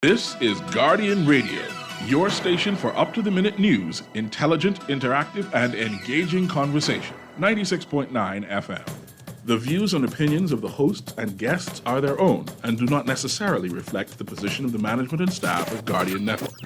This is Guardian Radio, your station for up-to-the-minute news, intelligent, interactive, and engaging conversation. 96.9 FM. The views and opinions of the hosts and guests are their own and do not necessarily reflect the position of the management and staff of Guardian Network.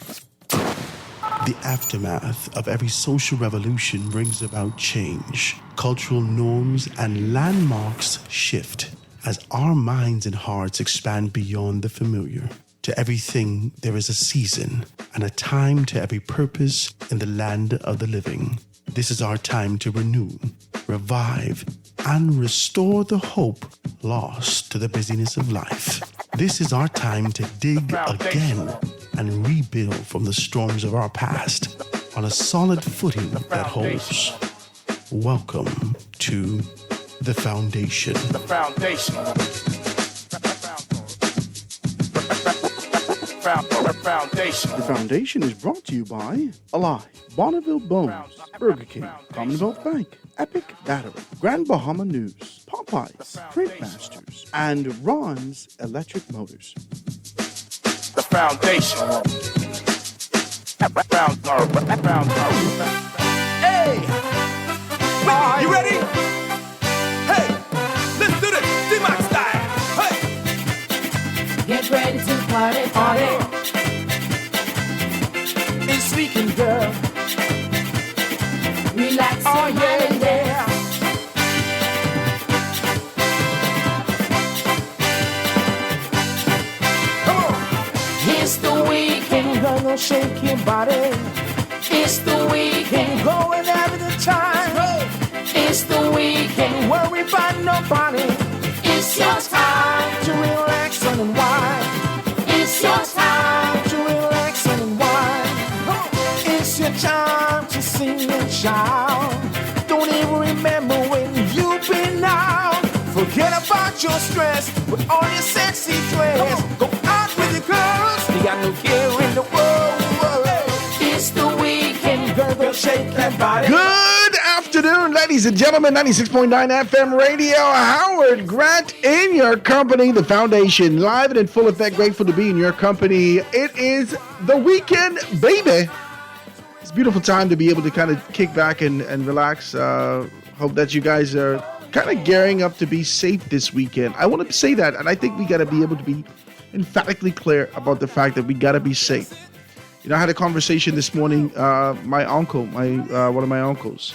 The aftermath of every social revolution brings about change. Cultural norms and landmarks shift as our minds and hearts expand beyond the familiar. To everything, there is a season and a time to every purpose in the land of the living. This is our time to renew, revive, and restore the hope lost to the busyness of life. This is our time to dig again and rebuild from the storms of our past on a solid footing that holds. Welcome to The Foundation. The Foundation. The Foundation is brought to you by Alive, Bonneville Bones, Burger King, Commonwealth Bank, Epic Battery, Grand Bahama News, Popeyes, Print Masters, and Ron's Electric Motors. The Foundation. Hey! You ready? Hey! Let's do this! D-Mac style! Hey! Get ready to party, party. It's weekend, girl. Relax Oh, your mind and dance. yeah. Come on! It's the weekend, Girl, gonna shake your body. it's the weekend, Go and have a good time. it's the weekend. Worry about nobody. It's your time, To relax and unwind. it's your time. To relax and unwind. It's your time to sing and shout. Don't even remember when you've been out. Forget about your stress with all your sexy dress. Go out with your girls. You got no care in the world. It's the weekend, Girl, shake that body. Good afternoon, ladies and gentlemen. 96.9 FM radio. Howard Grant in your company. The Foundation, live and in full effect. Grateful to be in your company. It is the weekend, baby. It's a beautiful time to be able to kind of kick back and relax. Hope that you guys are kind of gearing up to be safe this weekend. I want to say that, and I think we got to be able to be emphatically clear about the fact that we got to be safe. You know, I had a conversation this morning. My uncle, one of my uncles,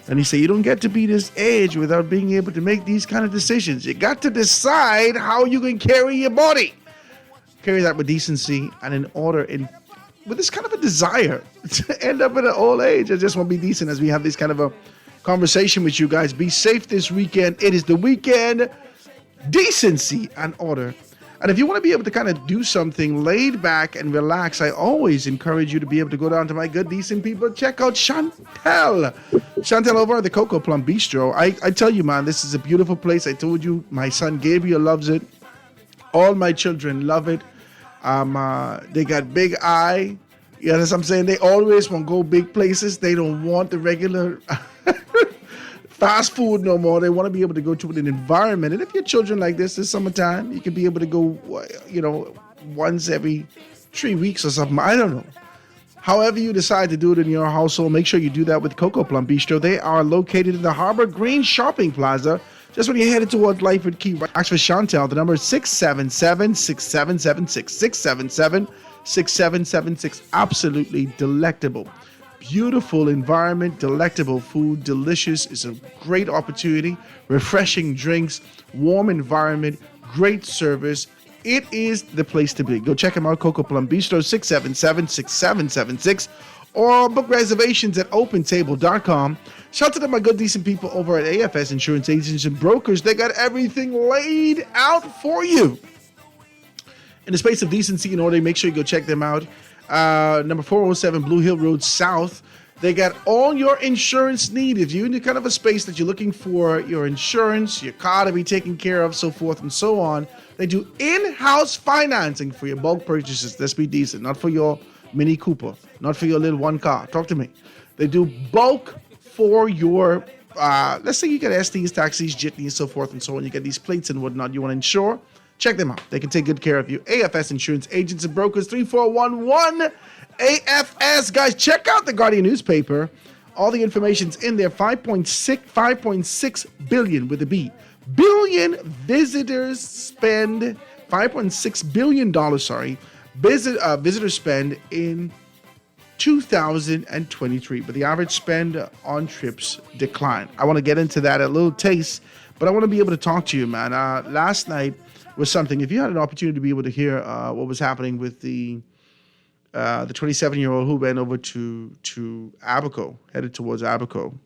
and he said, "You don't get to be this age without being able to make these kind of decisions. You got to decide how you can carry your body, carry that with decency and in order, with this kind of a desire to end up at an old age. I just want to be decent as we have this kind of a conversation with you guys. Be safe this weekend. It is the weekend. Decency and order." And if you want to be able to kind of do something laid back and relax, I always encourage you to be able to go down to my good, decent people. Check out Chantel. Chantel over at the Coco Plum Bistro. I tell you, man, this is a beautiful place. I told you, my son Gabriel loves it. All my children love it. They got big eye. You know what I'm saying? They always want to go big places. They don't want the regular fast food no more. They want to be able to go to an environment. And if your children like this summertime, you can be able to go, once every 3 weeks or something. I don't know. However you decide to do it in your household, make sure you do that with Coco Plum Bistro. They are located in the Harbor Green Shopping Plaza. Just when you're headed towards Lightfoot Key. Ask for Chantel. The number is 677-6776. 677-6776. Absolutely delectable. Beautiful environment, delectable food, delicious. It's a great opportunity. Refreshing drinks, warm environment, great service. It is the place to be. Go check them out, Coco Plum Bistro, 677-6776, or book reservations at opentable.com. Shout out to my good, decent people over at AFS Insurance Agents and Brokers. They got everything laid out for you. In the space of decency and order, make sure you go check them out. Number 407 Blue Hill Road South. They got all your insurance needs. If you're in the kind of a space that you're looking for your insurance, your car to be taken care of, so forth and so on, they do in-house financing for your bulk purchases. Let's be decent. Not for your Mini Cooper. Not for your little one car. Talk to me. They do bulk for your, let's say you got STs, taxis, jitneys, so forth and so on. You get these plates and whatnot you want to insure. Check them out. They can take good care of you. AFS Insurance Agents and Brokers, 3411 AFS. Guys, check out the Guardian newspaper. All the information's in there. 5.6 billion with a B. Billion visitors spend, $5.6 billion, sorry, visitors spend in 2023, but the average spend on trips declined. I want to get into that, a little taste, but I want to be able to talk to you, man. Last night was something. If you had an opportunity to be able to hear what was happening with the 27-year-old who went over to Abaco, headed towards Abaco,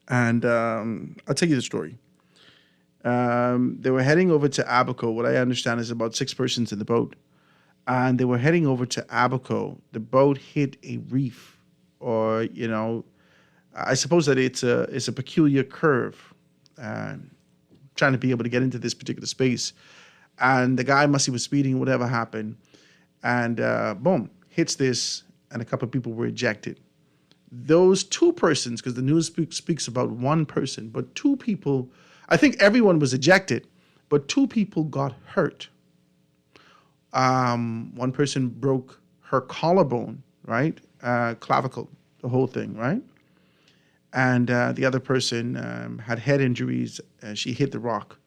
and I'll tell you the story. They were heading over to Abaco. What I understand is about 6 persons in the boat. And they were heading over to Abaco. The boat hit a reef, or I suppose that it's a peculiar curve. Trying to be able to get into this particular space, and the guy must have was speeding. Whatever happened, and boom, hits this, and a couple of people were ejected. Those 2 persons, because the news speaks about 1 person, but 2 people. I think everyone was ejected, but 2 people got hurt. One person broke her collarbone, right? Clavicle, the whole thing, right? And the other person had head injuries. She hit the rock.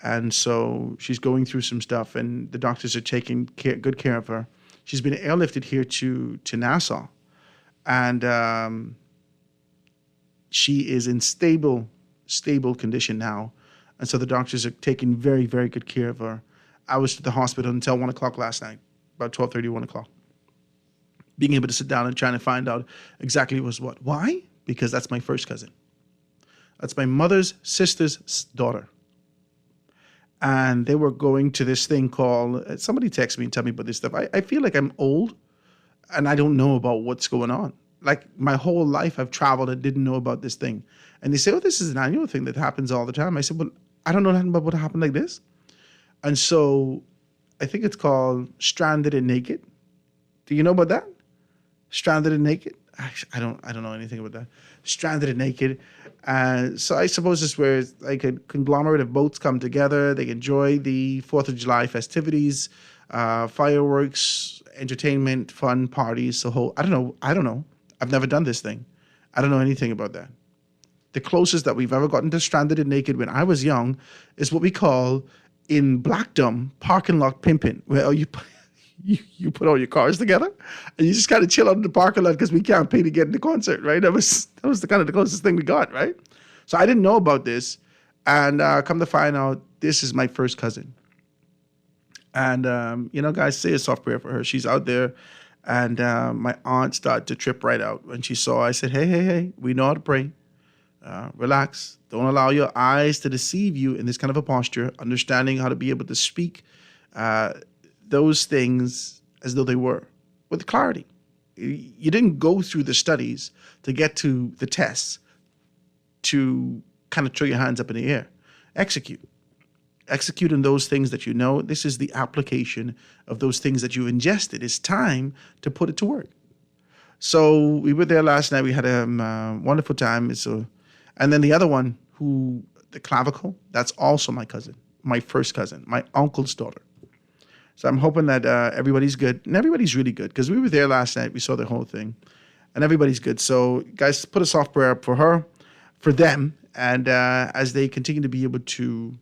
And so she's going through some stuff, and the doctors are taking good care of her. She's been airlifted here to Nassau. And she is in stable condition now. And so the doctors are taking very, very good care of her. I was at the hospital until 1 o'clock last night, about 12:30, 1 o'clock. Being able to sit down and trying to find out exactly was what. Why? Because that's my first cousin. That's my mother's sister's daughter. And they were going to this thing called, somebody text me and tell me about this stuff. I feel like I'm old and I don't know about what's going on. Like my whole life I've traveled and didn't know about this thing. And they say, oh, this is an annual thing that happens all the time. I said, well, I don't know nothing about what happened like this. And so I think it's called Stranded and Naked. Do you know about that? Stranded and Naked? I don't know anything about that. Stranded and Naked. So I suppose it's where it's like a conglomerate of boats come together. They enjoy the 4th of July festivities, fireworks, entertainment, fun, parties, the whole, I don't know. I've never done this thing. I don't know anything about that. The closest that we've ever gotten to Stranded and Naked when I was young is what we call in Blackdom parking lot pimping, where you put all your cars together and you just kind of chill out in the parking lot because we can't pay to get in the concert, right? That was the kind of the closest thing we got, right? So I didn't know about this, and come to find out, this is my first cousin. And guys, say a soft prayer for her. She's out there, and my aunt started to trip right out when she saw. I said, hey, we know how to pray. Relax. Don't allow your eyes to deceive you in this kind of a posture, understanding how to be able to speak those things as though they were with clarity. You didn't go through the studies to get to the tests to kind of throw your hands up in the air. Execute in those things that you know. This is the application of those things that you ingested. It's time to put it to work. So we were there last night. We had a wonderful time. And then the other one, the clavicle, that's also my cousin, my first cousin, my uncle's daughter. So I'm hoping that everybody's good. And everybody's really good, because we were there last night. We saw the whole thing. And everybody's good. So guys, put a soft prayer up for her, for them, and as they continue to be able to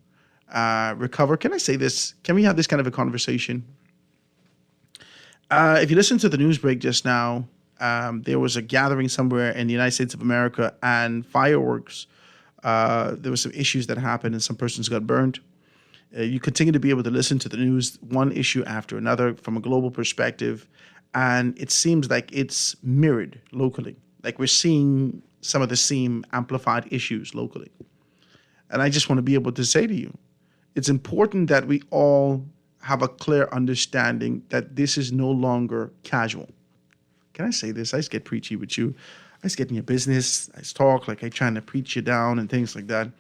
recover. Can I say this? Can we have this kind of a conversation? If you listen to the news break just now, there was a gathering somewhere in the United States of America, and fireworks. There were some issues that happened, and some persons got burned. You continue to be able to listen to the news, one issue after another, from a global perspective, and it seems like it's mirrored locally. Like we're seeing some of the same amplified issues locally. And I just want to be able to say to you, it's important that we all have a clear understanding that this is no longer casual. Can I say this? I just get preachy with you. I just get in your business. I just talk like I trying to preach you down and things like that.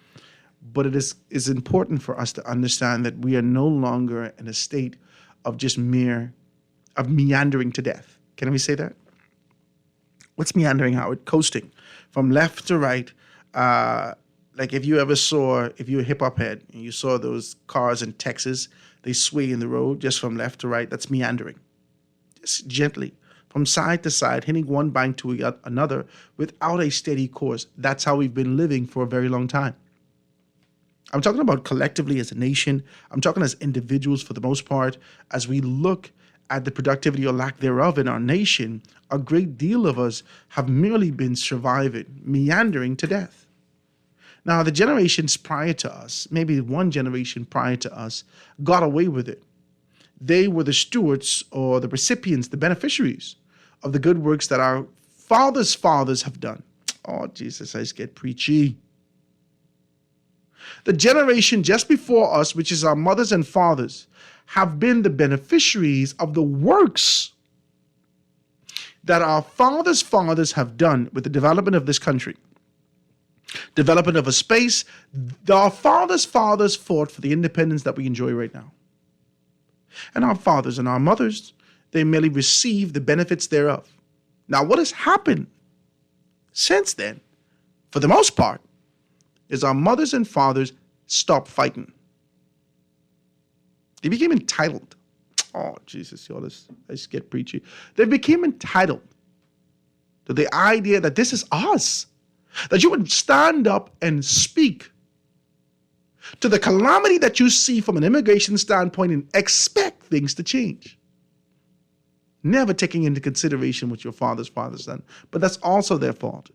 But it's important for us to understand that we are no longer in a state of just meandering to death. Can we say that? What's meandering, Howard? Coasting from left to right, Like if you're a hip hop head and you saw those cars in Texas, they sway in the road just from left to right. That's meandering. Just gently, from side to side, hitting one bank to another without a steady course. That's how we've been living for a very long time. I'm talking about collectively as a nation. I'm talking as individuals for the most part. As we look at the productivity or lack thereof in our nation, a great deal of us have merely been surviving, meandering to death. Now, the generations prior to us, maybe one generation prior to us, got away with it. They were the stewards or the recipients, the beneficiaries of the good works that our fathers' fathers have done. Oh, Jesus, I just get preachy. The generation just before us, which is our mothers and fathers, have been the beneficiaries of the works that our fathers' fathers have done with the development of this country. Development of a space. Our fathers' fathers fought for the independence that we enjoy right now. And our fathers and our mothers, they merely received the benefits thereof. Now, what has happened since then, for the most part, is our mothers and fathers stopped fighting. They became entitled. Oh, Jesus, y'all, I just get preachy. They became entitled to the idea that this is us. That you would stand up and speak to the calamity that you see from an immigration standpoint and expect things to change. Never taking into consideration what your fathers' fathers done. But that's also their fault.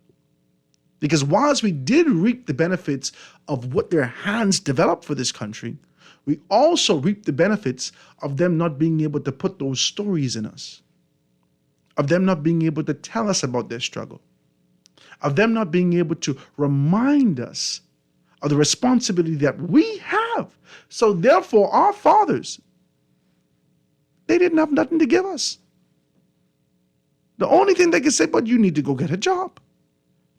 Because whilst we did reap the benefits of what their hands developed for this country, we also reap the benefits of them not being able to put those stories in us, of them not being able to tell us about their struggle, of them not being able to remind us of the responsibility that we have. So therefore, our fathers, they didn't have nothing to give us. The only thing they could say, but you need to go get a job.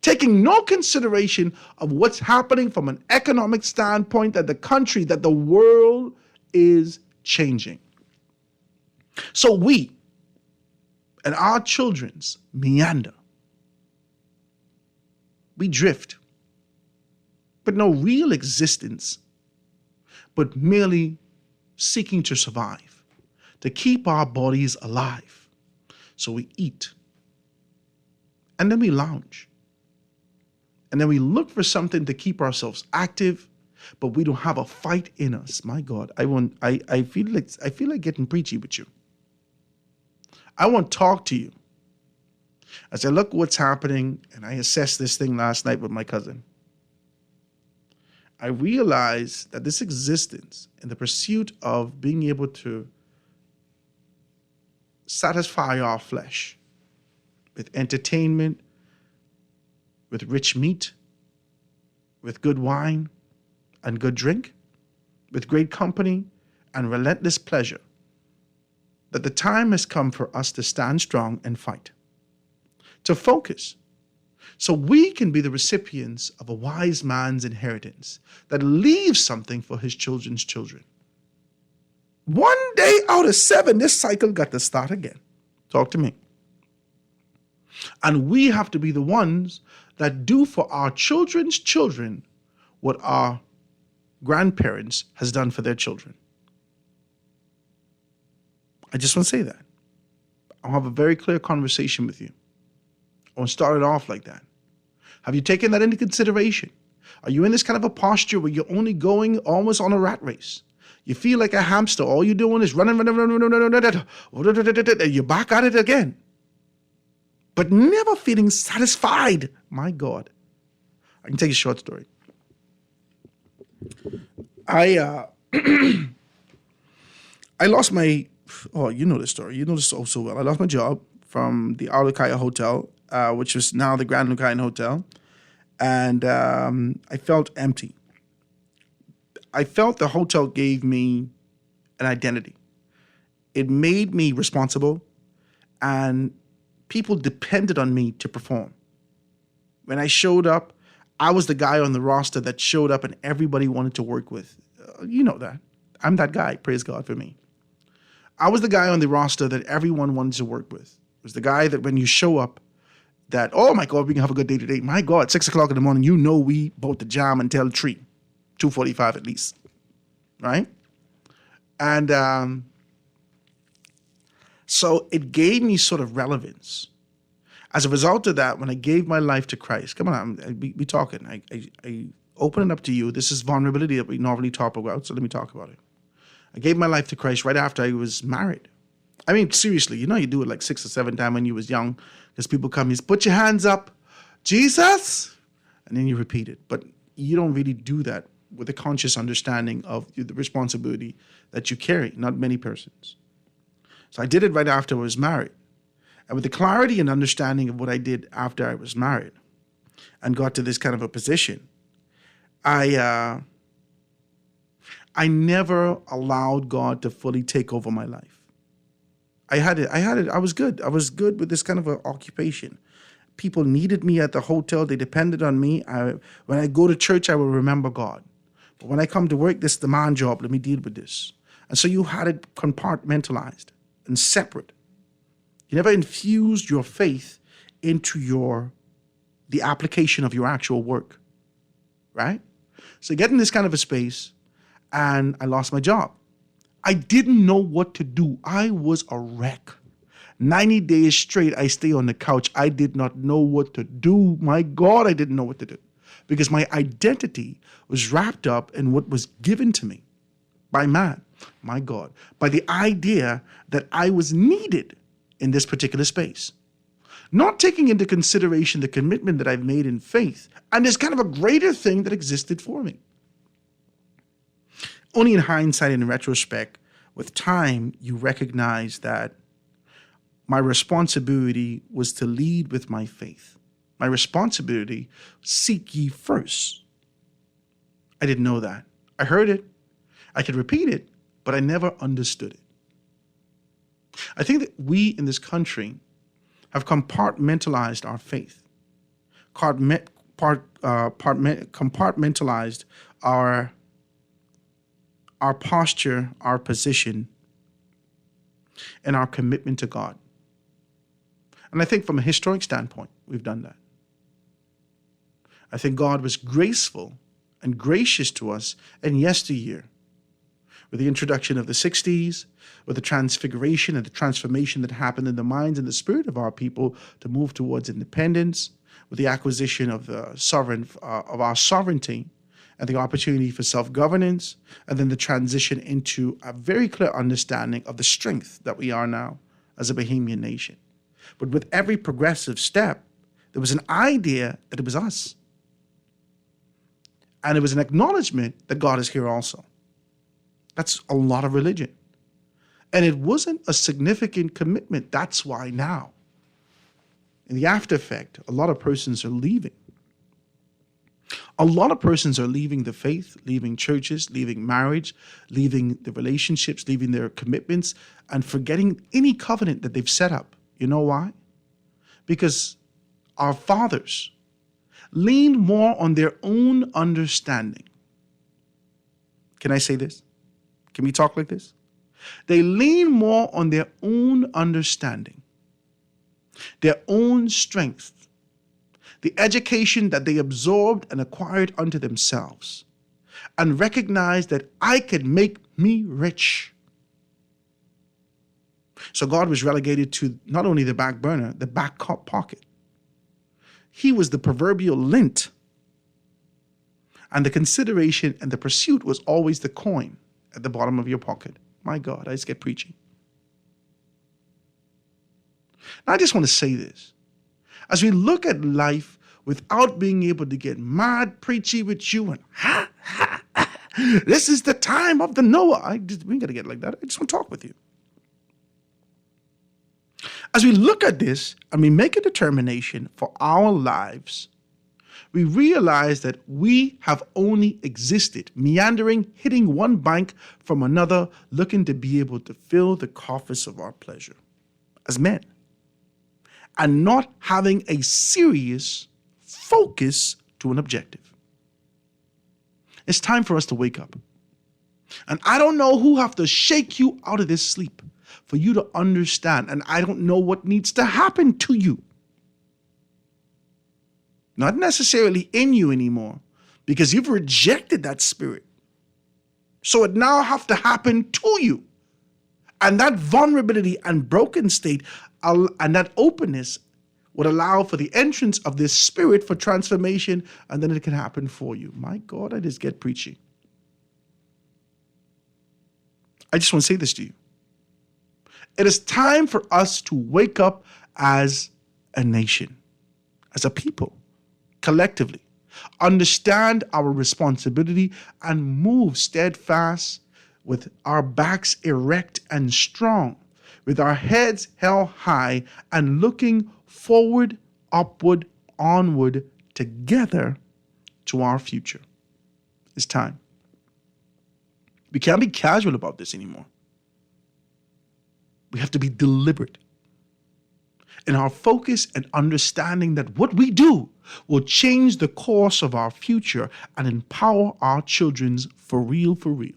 Taking no consideration of what's happening from an economic standpoint, that the country, that the world is changing. So we and our children's meander. We drift, but no real existence, but merely seeking to survive, to keep our bodies alive. So we eat, and then we lounge, and then we look for something to keep ourselves active, but we don't have a fight in us. My God, I feel like getting preachy with you. I want to talk to you. As I look what's happening, and I assessed this thing last night with my cousin, I realized that this existence in the pursuit of being able to satisfy our flesh with entertainment, with rich meat, with good wine and good drink, with great company and relentless pleasure, that the time has come for us to stand strong and fight, to focus, so we can be the recipients of a wise man's inheritance that leaves something for his children's children. One day out of 7, this cycle got to start again. Talk to me. And we have to be the ones that do for our children's children what our grandparents has done for their children. I just want to say that. I'll have a very clear conversation with you. I want to start it off like that. Have you taken that into consideration? Are you in this kind of a posture where you're only going almost on a rat race? You feel like a hamster. All you're doing is running. You're back at it again. But never feeling satisfied. My God. I can tell you a short story. I lost my, you know this story. You know this so well. I lost my job from the Aulukaya Hotel, which is now the Grand Lucayan Hotel. And I felt empty. I felt the hotel gave me an identity. It made me responsible, and people depended on me to perform. When I showed up, I was the guy on the roster that showed up and everybody wanted to work with. You know that. I'm that guy. Praise God for me. I was the guy on the roster that everyone wanted to work with. It was the guy that when you show up, that, oh my God, we can have a good day today. My God, 6 o'clock in the morning, you know we about to jam until 2:45 at least, right? And so it gave me sort of relevance. As a result of that, when I gave my life to Christ, come on, we talking. I open it up to you. This is vulnerability that we normally talk about, so let me talk about it. I gave my life to Christ right after I was married. I mean, seriously, you do it like 6 or 7 times when you was young, because people come, you put your hands up, Jesus, and then you repeat it. But you don't really do that with a conscious understanding of the responsibility that you carry, not many persons. So I did it right after I was married. And with the clarity and understanding of what I did after I was married and got to this kind of a position, I never allowed God to fully take over my life. I had it. I was good. I was good with this kind of an occupation. People needed me at the hotel. They depended on me. When I go to church, I will remember God. But when I come to work, this is the man job. Let me deal with this. And so you had it compartmentalized and separate. You never infused your faith into the application of your actual work, right? So I get in this kind of a space, and I lost my job. I didn't know what to do. I was a wreck. 90 days straight, I stay on the couch. I did not know what to do. My God, I didn't know what to do. Because my identity was wrapped up in what was given to me by man, my God, by the idea that I was needed in this particular space. Not taking into consideration the commitment that I've made in faith, and there's kind of a greater thing that existed for me. Only in hindsight and in retrospect, with time, you recognize that my responsibility was to lead with my faith. My responsibility, seek ye first. I didn't know that. I heard it. I could repeat it, but I never understood it. I think that we in this country have compartmentalized our faith, compartmentalized our posture, our position, and our commitment to God. And I think from a historic standpoint, we've done that. I think God was graceful and gracious to us in yesteryear with the introduction of the 60s, with the transfiguration and the transformation that happened in the minds and the spirit of our people to move towards independence, with the acquisition of our sovereignty and the opportunity for self-governance, and then the transition into a very clear understanding of the strength that we are now as a Bahamian nation. But with every progressive step, there was an idea that it was us. And it was an acknowledgement that God is here also. That's a lot of religion. And it wasn't a significant commitment. That's why now, in the after effect, a lot of persons are leaving. A lot of persons are leaving the faith, leaving churches, leaving marriage, leaving the relationships, leaving their commitments, and forgetting any covenant that they've set up. You know why? Because our fathers leaned more on their own understanding. Can I say this? Can we talk like this? They lean more on their own understanding, their own strength, the education that they absorbed and acquired unto themselves, and recognized that I could make me rich. So God was relegated to not only the back burner, the back pocket. He was the proverbial lint. And the consideration and the pursuit was always the coin at the bottom of your pocket. My God, I just get preaching. Now, I just want to say this. As we look at life without being able to get mad preachy with you and this is the time of the Noah. We ain't got to get like that. I just want to talk with you. As we look at this and we make a determination for our lives, we realize that we have only existed, meandering, hitting one bank from another, looking to be able to fill the coffers of our pleasure as men, and not having a serious focus to an objective. It's time for us to wake up. And I don't know who have to shake you out of this sleep for you to understand, and I don't know what needs to happen to you not necessarily in you anymore, because you've rejected that spirit. So it now have to happen to you. And that vulnerability and broken state and that openness would allow for the entrance of this spirit for transformation, and then it can happen for you. My God, I just get preachy. I just want to say this to you. It is time for us to wake up as a nation, as a people, collectively, understand our responsibility and move steadfast with our backs erect and strong, with our heads held high and looking forward, upward, onward, together to our future. It's time. We can't be casual about this anymore. We have to be deliberate in our focus and understanding that what we do will change the course of our future and empower our children's for real, for real.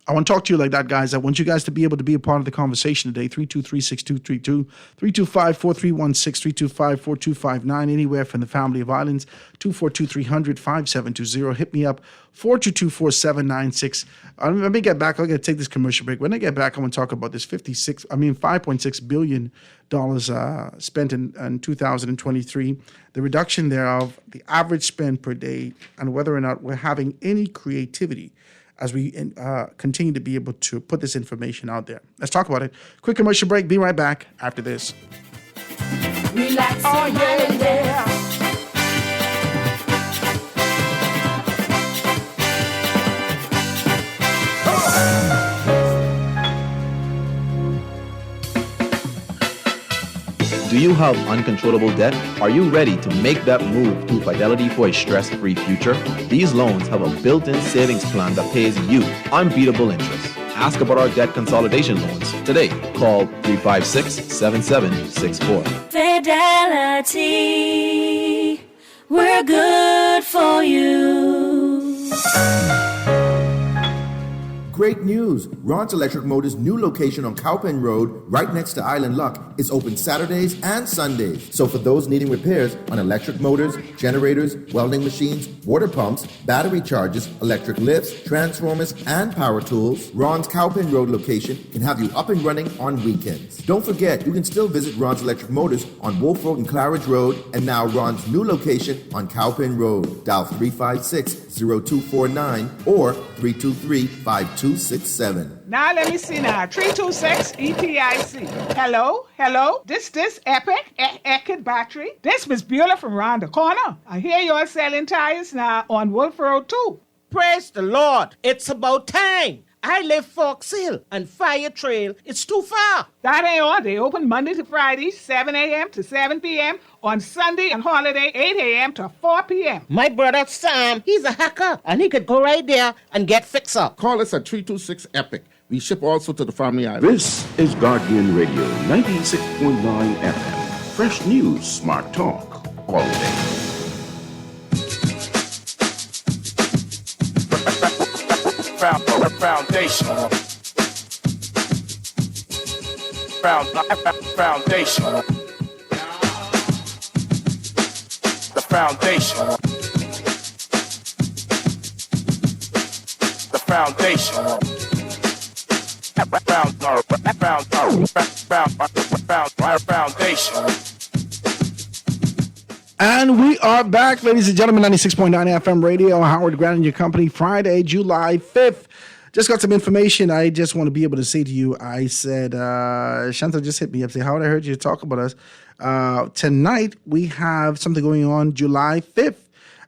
I want to talk to you like that, guys. I want you guys to be able to be a part of the conversation today. 323-6232, 325-4316, 325-4259, anywhere from the family of islands, 242-300-5720. Hit me up, 422-4796. Let me get back. I'm going to take this commercial break. When I get back, I want to talk about this $5.6 billion spent in 2023, the reduction thereof, the average spend per day, and whether or not we're having any creativity as we continue to be able to put this information out there. Let's talk about it. Quick commercial break. Be right back after this. Relax. Oh, yeah. Do you have uncontrollable debt? Are you ready to make that move to Fidelity for a stress-free future? These loans have a built-in savings plan that pays you unbeatable interest. Ask about our debt consolidation loans today. Call 356-7764. Fidelity, we're good for you. Great news! Ron's Electric Motors' new location on Cowpen Road, right next to Island Luck, is open Saturdays and Sundays. So for those needing repairs on electric motors, generators, welding machines, water pumps, battery chargers, electric lifts, transformers, and power tools, Ron's Cowpen Road location can have you up and running on weekends. Don't forget, you can still visit Ron's Electric Motors on Wolf Road and Claridge Road, and now Ron's new location on Cowpen Road. Dial 356-0249 or 323-5267. Now let me see now. 326 EPIC. Hello? This Epic battery. This Miss Beulah from round the corner. I hear you're selling tires now on Wolf Road too. Praise the Lord. It's about time. I live Fox Hill and Fire Trail. It's too far. That ain't all. They open Monday to Friday, 7 a.m. to 7 p.m. On Sunday and holiday, 8 a.m. to 4 p.m. My brother Sam, he's a hacker, and he could go right there and get fixed up. Call us at 326-EPIC. We ship also to the Family Island. This is Guardian Radio, 96.9 FM. Fresh news, smart talk, all day. Foundation. Foundation. The foundation. The foundation. Foundation. And we are back, ladies and gentlemen, 96.9 FM radio. Howard Grant and your company, Friday, July 5th. Just got some information I just want to be able to say to you. I said, Chantal just hit me up, say, Howard, I heard you talk about us. Tonight, we have something going on July 5th.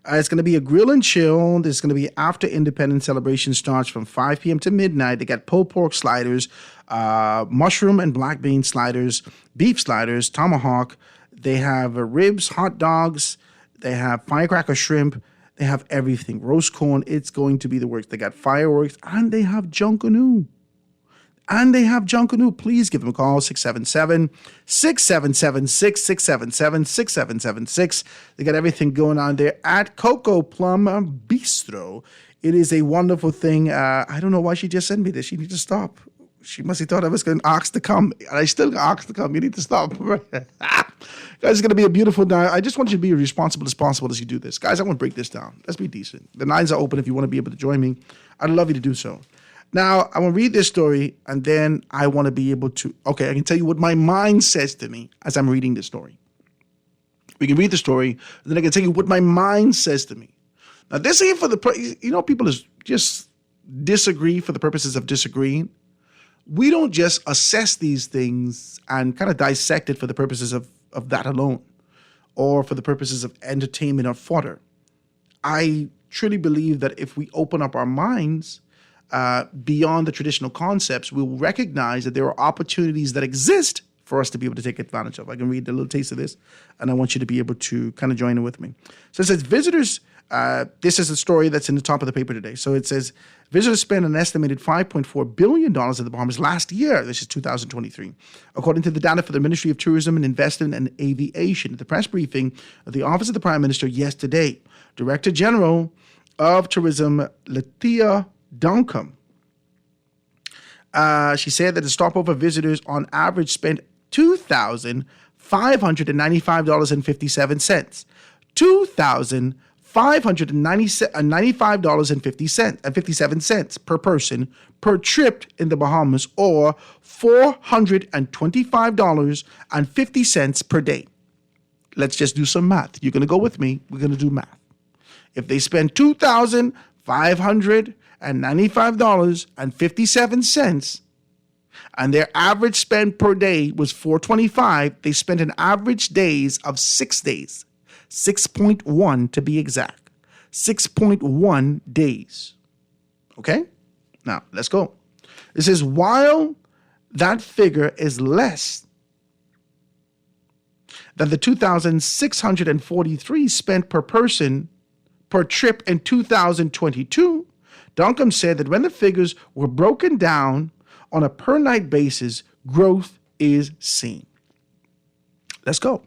It's going to be a grill and chill. There's going to be after Independence celebration starts from 5 p.m. to midnight. They got pulled pork sliders, mushroom and black bean sliders, beef sliders, tomahawk. They have ribs, hot dogs. They have firecracker shrimp. They have everything. Roast corn. It's going to be the works. They got fireworks, and they have Junkanoo. Please give them a call, 677-6776-6776. They got everything going on there at Coco Plum Bistro. It is a wonderful thing. I don't know why she just sent me this. She needs to stop. She must have thought I was going to ask to come. And I still asked to come. You need to stop. Guys, it's going to be a beautiful night. I just want you to be as responsible as possible as you do this. Guys, I want to break this down. Let's be decent. The lines are open if you want to be able to join me. I'd love you to do so. Now, I want to read this story, and then I want to be able to, okay, I can tell you what my mind says to me as I'm reading this story. We can read the story, and then I can tell you what my mind says to me. Now, this ain't for people just disagree for the purposes of disagreeing. We don't just assess these things and kind of dissect it for the purposes of that alone, or for the purposes of entertainment or fodder. I truly believe that if we open up our minds beyond the traditional concepts, we'll recognize that there are opportunities that exist for us to be able to take advantage of. I can read a little taste of this, and I want you to be able to kind of join in with me. So it says, visitors, this is a story that's in the top of the paper today. So it says, visitors spent an estimated $5.4 billion in the Bahamas last year. This is 2023. According to the data for the Ministry of Tourism and Investment and Aviation. At the press briefing of the Office of the Prime Minister yesterday, Director General of Tourism, Lethea Duncombe, she said that the stopover visitors on average spent $2,595.57. $2,595.57 per person per trip in the Bahamas, or $425.50 per day. Let's just do some math. You're going to go with me. We're going to do math. If they spend $2,595.57 and their average spend per day was $425, they spent an average days of 6 days. 6.1 to be exact. 6.1 days. Okay? Now, let's go. This is while that figure is less than the 2,643 spent per person per trip in 2022, Duncombe said that when the figures were broken down on a per night basis, growth is seen. Let's go.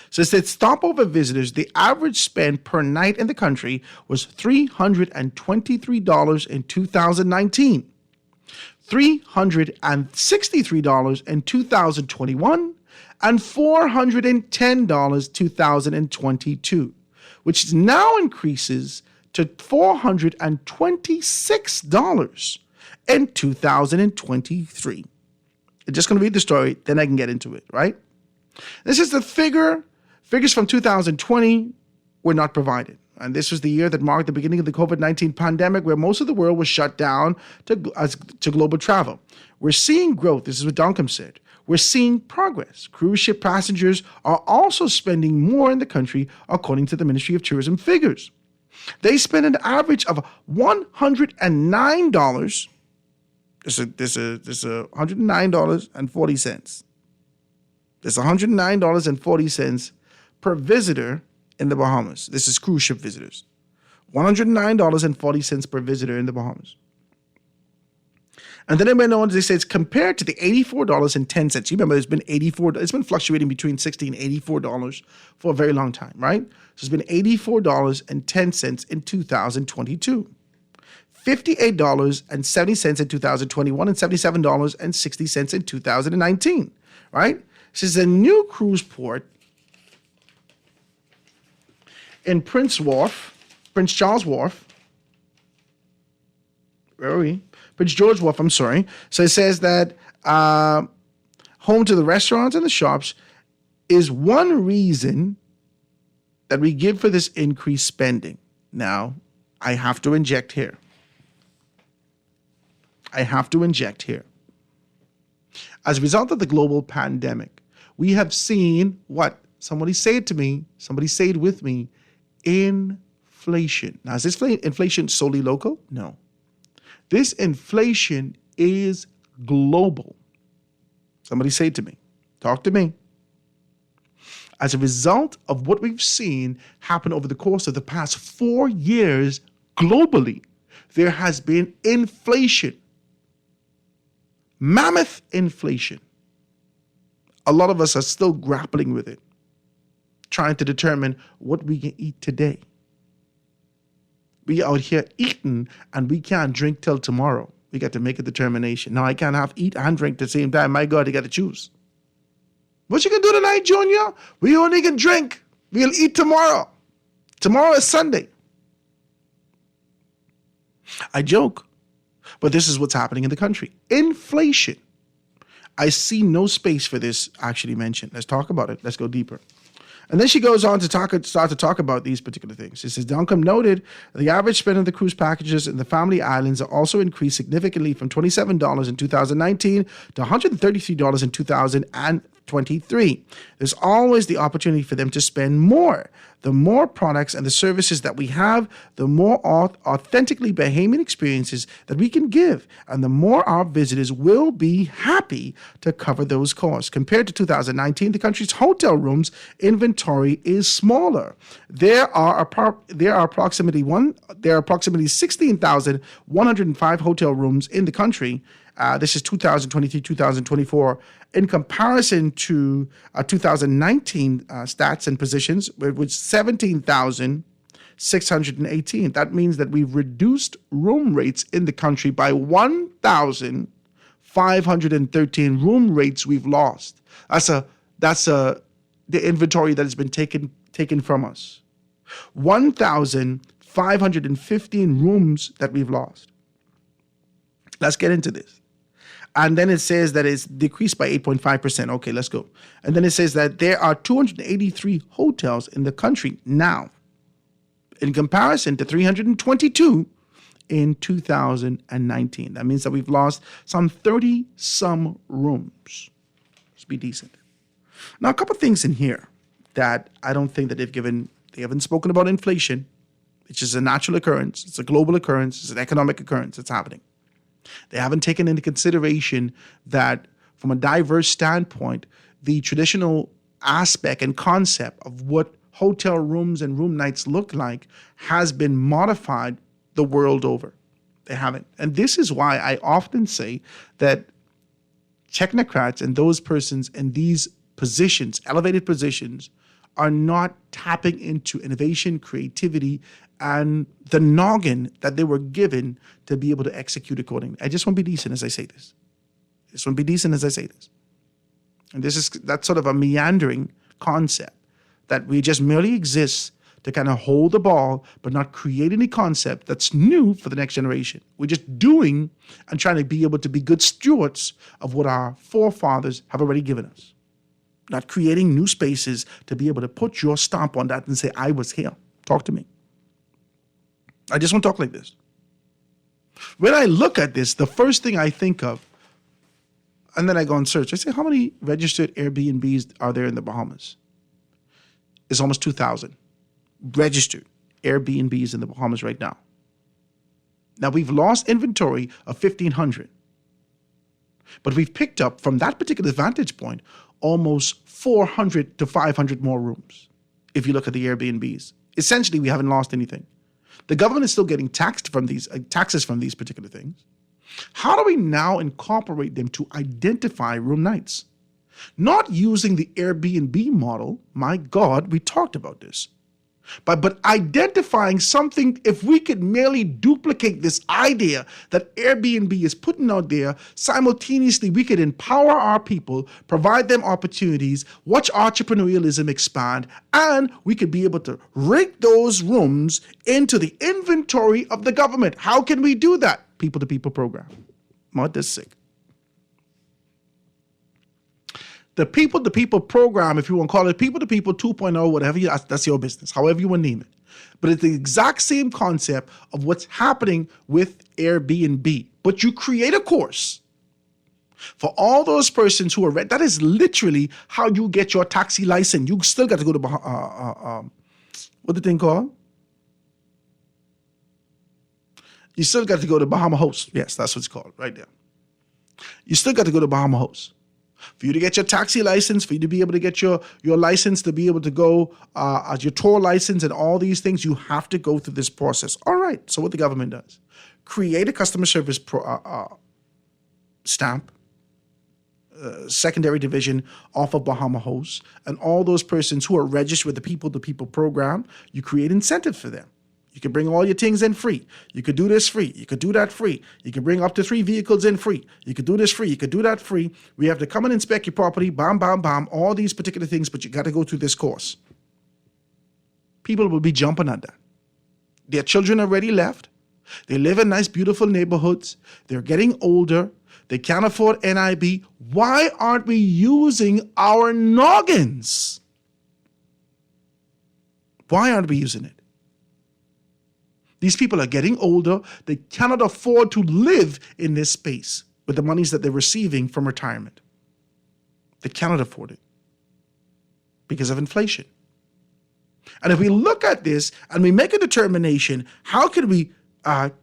So it said stopover visitors, the average spend per night in the country was $323 in 2019, $363 in 2021, and $410 2022, which now increases to $426 in 2023. I'm just going to read the story, then I can get into it, right? This is the figure. Figures from 2020 were not provided. And this was the year that marked the beginning of the COVID-19 pandemic, where most of the world was shut down to global travel. We're seeing growth. This is what Duncombe said. We're seeing progress. Cruise ship passengers are also spending more in the country, according to the Ministry of Tourism figures. They spend an average of $109. This is $109.40. There's $109.40 per visitor in the Bahamas. This is cruise ship visitors. $109.40 per visitor in the Bahamas. And then it went on, they say it's compared to the $84.10. You remember, it's been fluctuating between $60 and $84 for a very long time, right? So it's been $84.10 in 2022. $58.70 in 2021, and $77.60 in 2019, right? This is a new cruise port in Prince Charles Wharf. Where are we? Prince George Wharf, I'm sorry. So it says that home to the restaurants and the shops is one reason that we give for this increased spending. Now, I have to inject here. As a result of the global pandemic, we have seen what? Somebody say it to me. Somebody say it with me. Inflation. Now, is this inflation solely local? No. This inflation is global. Somebody say it to me. Talk to me. As a result of what we've seen happen over the course of the past 4 years globally, there has been inflation. Mammoth inflation. A lot of us are still grappling with it, trying to determine what we can eat today. We out here eating and we can't drink till tomorrow. We got to make a determination. Now, I can't eat and drink at the same time. My God, you got to choose. What you gonna do tonight, Junior? We only can drink. We'll eat tomorrow. Tomorrow is Sunday. I joke, but this is what's happening in the country. Inflation. I see no space for this actually mentioned. Let's talk about it. Let's go deeper. And then she goes on to start to talk about these particular things. She says, Duncombe noted the average spend on the cruise packages in the family islands are also increased significantly from $27 in 2019 to $133 in 2023. There's always the opportunity for them to spend more. The more products and the services that we have, the more authentically Bahamian experiences that we can give, and the more our visitors will be happy to cover those costs. Compared to 2019, the country's hotel rooms inventory is smaller. There are approximately 16,105 hotel rooms in the country. This is 2023-2024. In comparison to 2019 stats and positions, which 17,618. That means that we've reduced room rates in the country by 1,513 room rates we've lost. That's the inventory that has been taken from us. 1,515 rooms that we've lost. Let's get into this. And then it says that it's decreased by 8.5%. Okay, let's go. And then it says that there are 283 hotels in the country now, in comparison to 322 in 2019. That means that we've lost some 30-some rooms. Let's be decent. Now, a couple things in here that I don't think that they haven't spoken about inflation, which is a natural occurrence. It's a global occurrence. It's an economic occurrence. It's happening. They haven't taken into consideration that from a diverse standpoint, the traditional aspect and concept of what hotel rooms and room nights look like has been modified the world over. They haven't. And this is why I often say that technocrats and those persons in these positions, elevated positions, are not tapping into innovation, creativity, and the noggin that they were given to be able to execute accordingly. I just want to be decent as I say this. And that's sort of a meandering concept that we just merely exist to kind of hold the ball, but not create any concept that's new for the next generation. We're just doing and trying to be able to be good stewards of what our forefathers have already given us. Not creating new spaces to be able to put your stamp on that and say, I was here. Talk to me. I just want to talk like this. When I look at this, the first thing I think of, and then I go and search, I say, how many registered Airbnbs are there in the Bahamas? It's almost 2,000 registered Airbnbs in the Bahamas right now. Now, we've lost inventory of 1,500. But we've picked up, from that particular vantage point, almost 400 to 500 more rooms, if you look at the Airbnbs. Essentially, we haven't lost anything. The government is still getting taxes from these particular things. How do we now incorporate them to identify room nights? Not using the Airbnb model. My God, we talked about this. But identifying something, if we could merely duplicate this idea that Airbnb is putting out there, simultaneously we could empower our people, provide them opportunities, watch entrepreneurialism expand, and we could be able to rake those rooms into the inventory of the government. How can we do that? People-to-people program. Not this sick. The people-to-people program, if you want to call it people-to-people 2.0, whatever, that's your business, however you want to name it. But it's the exact same concept of what's happening with Airbnb. But you create a course for all those persons who are that is literally how you get your taxi license. You still got to go to what the thing called? You still got to go to Bahama Host. Yes, that's what it's called right there. You still got to go to Bahama Host. For you to get your taxi license, for you to be able to get your license to be able to go, your tour license and all these things, you have to go through this process. All right, so what the government does, create a customer service stamp, secondary division off of Bahama Host, and all those persons who are registered with the people-to-people program, you create incentives for them. You can bring all your things in free. You could do this free. You could do that free. You can bring up to 3 vehicles in free. You could do this free. You could do that free. We have to come and inspect your property, bam, bam, bam, all these particular things, but you got to go through this course. People will be jumping at that. Their children already left. They live in nice, beautiful neighborhoods. They're getting older. They can't afford NIB. Why aren't we using our noggins? Why aren't we using it? These people are getting older. They cannot afford to live in this space with the monies that they're receiving from retirement. They cannot afford it because of inflation. And if we look at this and we make a determination, how can we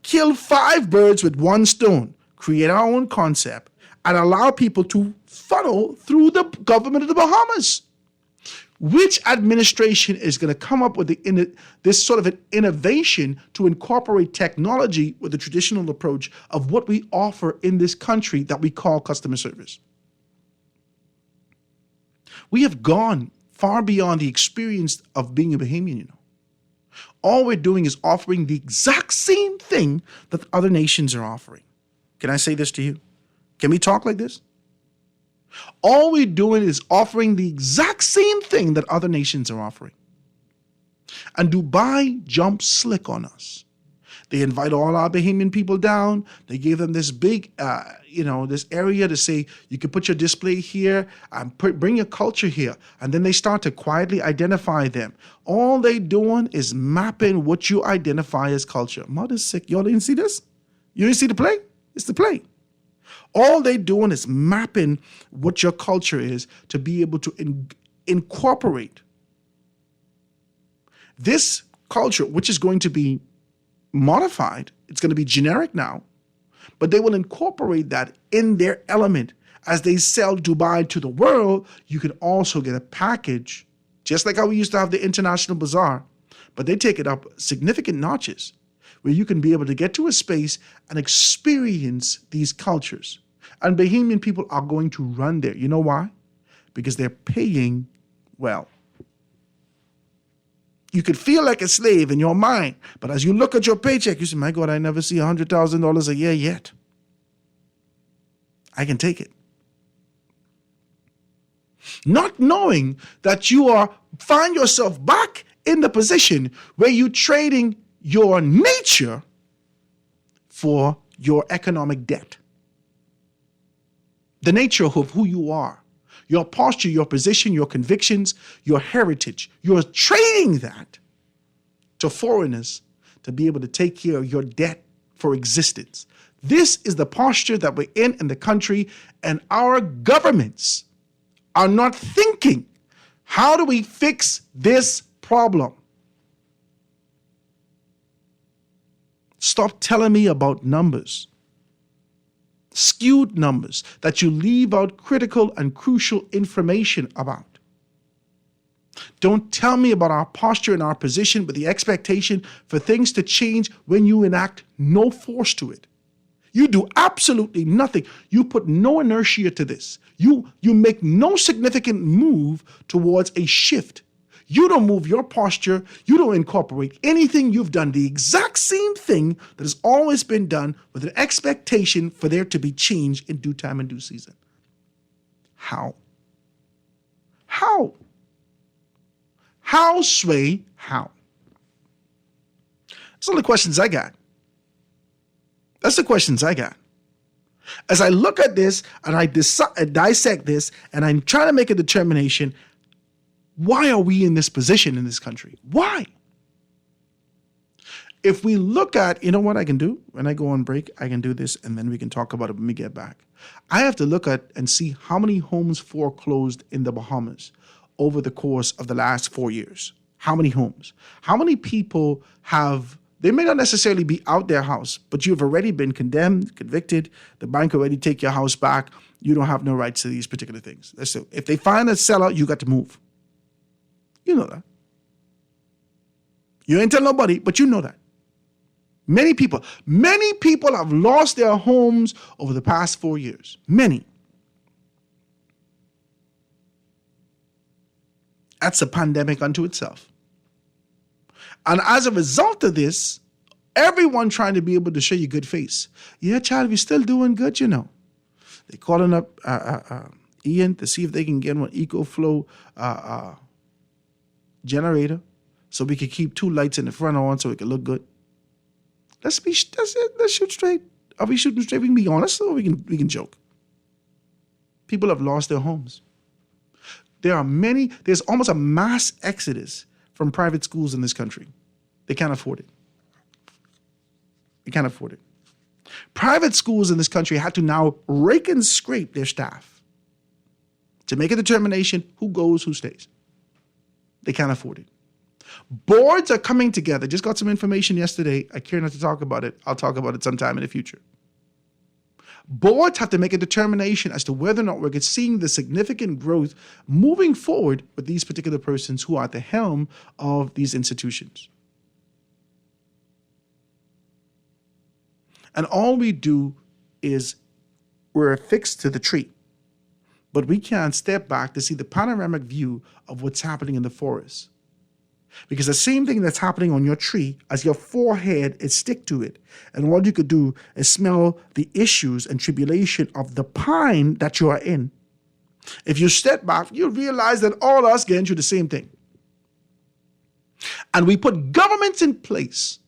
kill 5 birds with 1 stone, create our own concept, and allow people to funnel through the government of the Bahamas? Which administration is going to come up with this sort of an innovation to incorporate technology with the traditional approach of what we offer in this country that we call customer service? We have gone far beyond the experience of being a Bahamian, you know. All we're doing is offering the exact same thing that other nations are offering. Can I say this to you? Can we talk like this? All we're doing is offering the exact same thing that other nations are offering. And Dubai jumps slick on us. They invite all our Bahamian people down. They gave them this big, this area to say, you can put your display here and bring your culture here. And then they start to quietly identify them. All they doing is mapping what you identify as culture. Mother's sick. Y'all didn't see this? You didn't see the play? It's the play. All they doing is mapping what your culture is to be able to incorporate this culture, which is going to be modified. It's going to be generic now, but they will incorporate that in their element. As they sell Dubai to the world, you can also get a package, just like how we used to have the International Bazaar, but they take it up significant notches, where you can be able to get to a space and experience these cultures. And Bahamian people are going to run there. You know why? Because they're paying well. You could feel like a slave in your mind, but as you look at your paycheck, you say, my God, I never see $100,000 a year yet. I can take it. Not knowing that you find yourself back in the position where you're trading your nature for your economic debt. The nature of who you are, your posture, your position, your convictions, your heritage. You're trading that to foreigners to be able to take care of your debt for existence. This is the posture that we're in the country, and our governments are not thinking, how do we fix this problem? Stop telling me about numbers, skewed numbers that you leave out critical and crucial information about. Don't tell me about our posture and our position with the expectation for things to change when you enact no force to it. You do absolutely nothing. You put no inertia to this. You make no significant move towards a shift. You don't move your posture. You don't incorporate anything. You've done the exact same thing that has always been done with an expectation for there to be change in due time and due season. How? How? How, Sway? How? Those are the questions I got. That's the questions I got. As I look at this and I dissect this and I'm trying to make a determination, why are we in this position in this country? Why? If we look at, you know what I can do? When I go on break, I can do this and then we can talk about it when we get back. I have to look at and see how many homes foreclosed in the Bahamas over the course of the last 4 years. How many homes? How many people they may not necessarily be out their house, but you've already been condemned, convicted. The bank already take your house back. You don't have no rights to these particular things. So if they find a seller, you got to move. You know that. You ain't tell nobody, but you know that. Many people have lost their homes over the past 4 years. Many. That's a pandemic unto itself. And as a result of this, everyone trying to be able to show you good face. Yeah, child, we're still doing good, you know. They're calling up Ian to see if they can get one EcoFlow generator so we can keep 2 lights in the front on so it can look good. Let's shoot straight. Are we shooting straight? We can be honest or we can joke. People have lost their homes. There's almost a mass exodus from private schools in this country. They can't afford it. They can't afford it. Private schools in this country had to now rake and scrape their staff to make a determination who goes, who stays. They can't afford it. Boards are coming together. Just got some information yesterday. I care not to talk about it. I'll talk about it sometime in the future. Boards have to make a determination as to whether or not we're seeing the significant growth moving forward with these particular persons who are at the helm of these institutions. And all we do is we're affixed to the tree, but we can't step back to see the panoramic view of what's happening in the forest. Because the same thing that's happening on your tree, as your forehead is stick to it. And all you could do is smell the issues and tribulation of the pine that you are in. If you step back, you'll realize that all of us getting through the same thing. And we put governments in place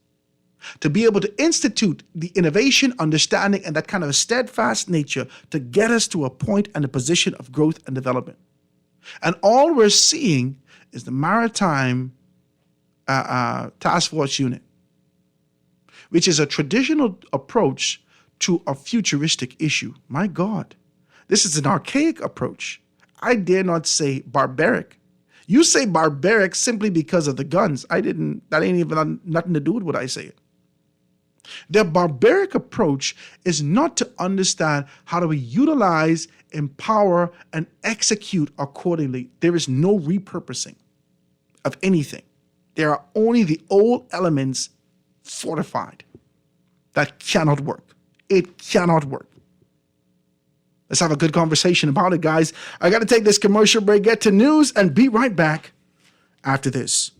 to be able to institute the innovation, understanding, and that kind of a steadfast nature to get us to a point and a position of growth and development. And all we're seeing is the Maritime Task Force Unit, which is a traditional approach to a futuristic issue. My God, this is an archaic approach. I dare not say barbaric. You say barbaric simply because of the guns. That ain't even nothing to do with what I say. The barbaric approach is not to understand how do we utilize, empower, and execute accordingly. There is no repurposing of anything. There are only the old elements fortified. That cannot work. It cannot work. Let's have a good conversation about it, guys. I got to take this commercial break, get to news, and be right back after this.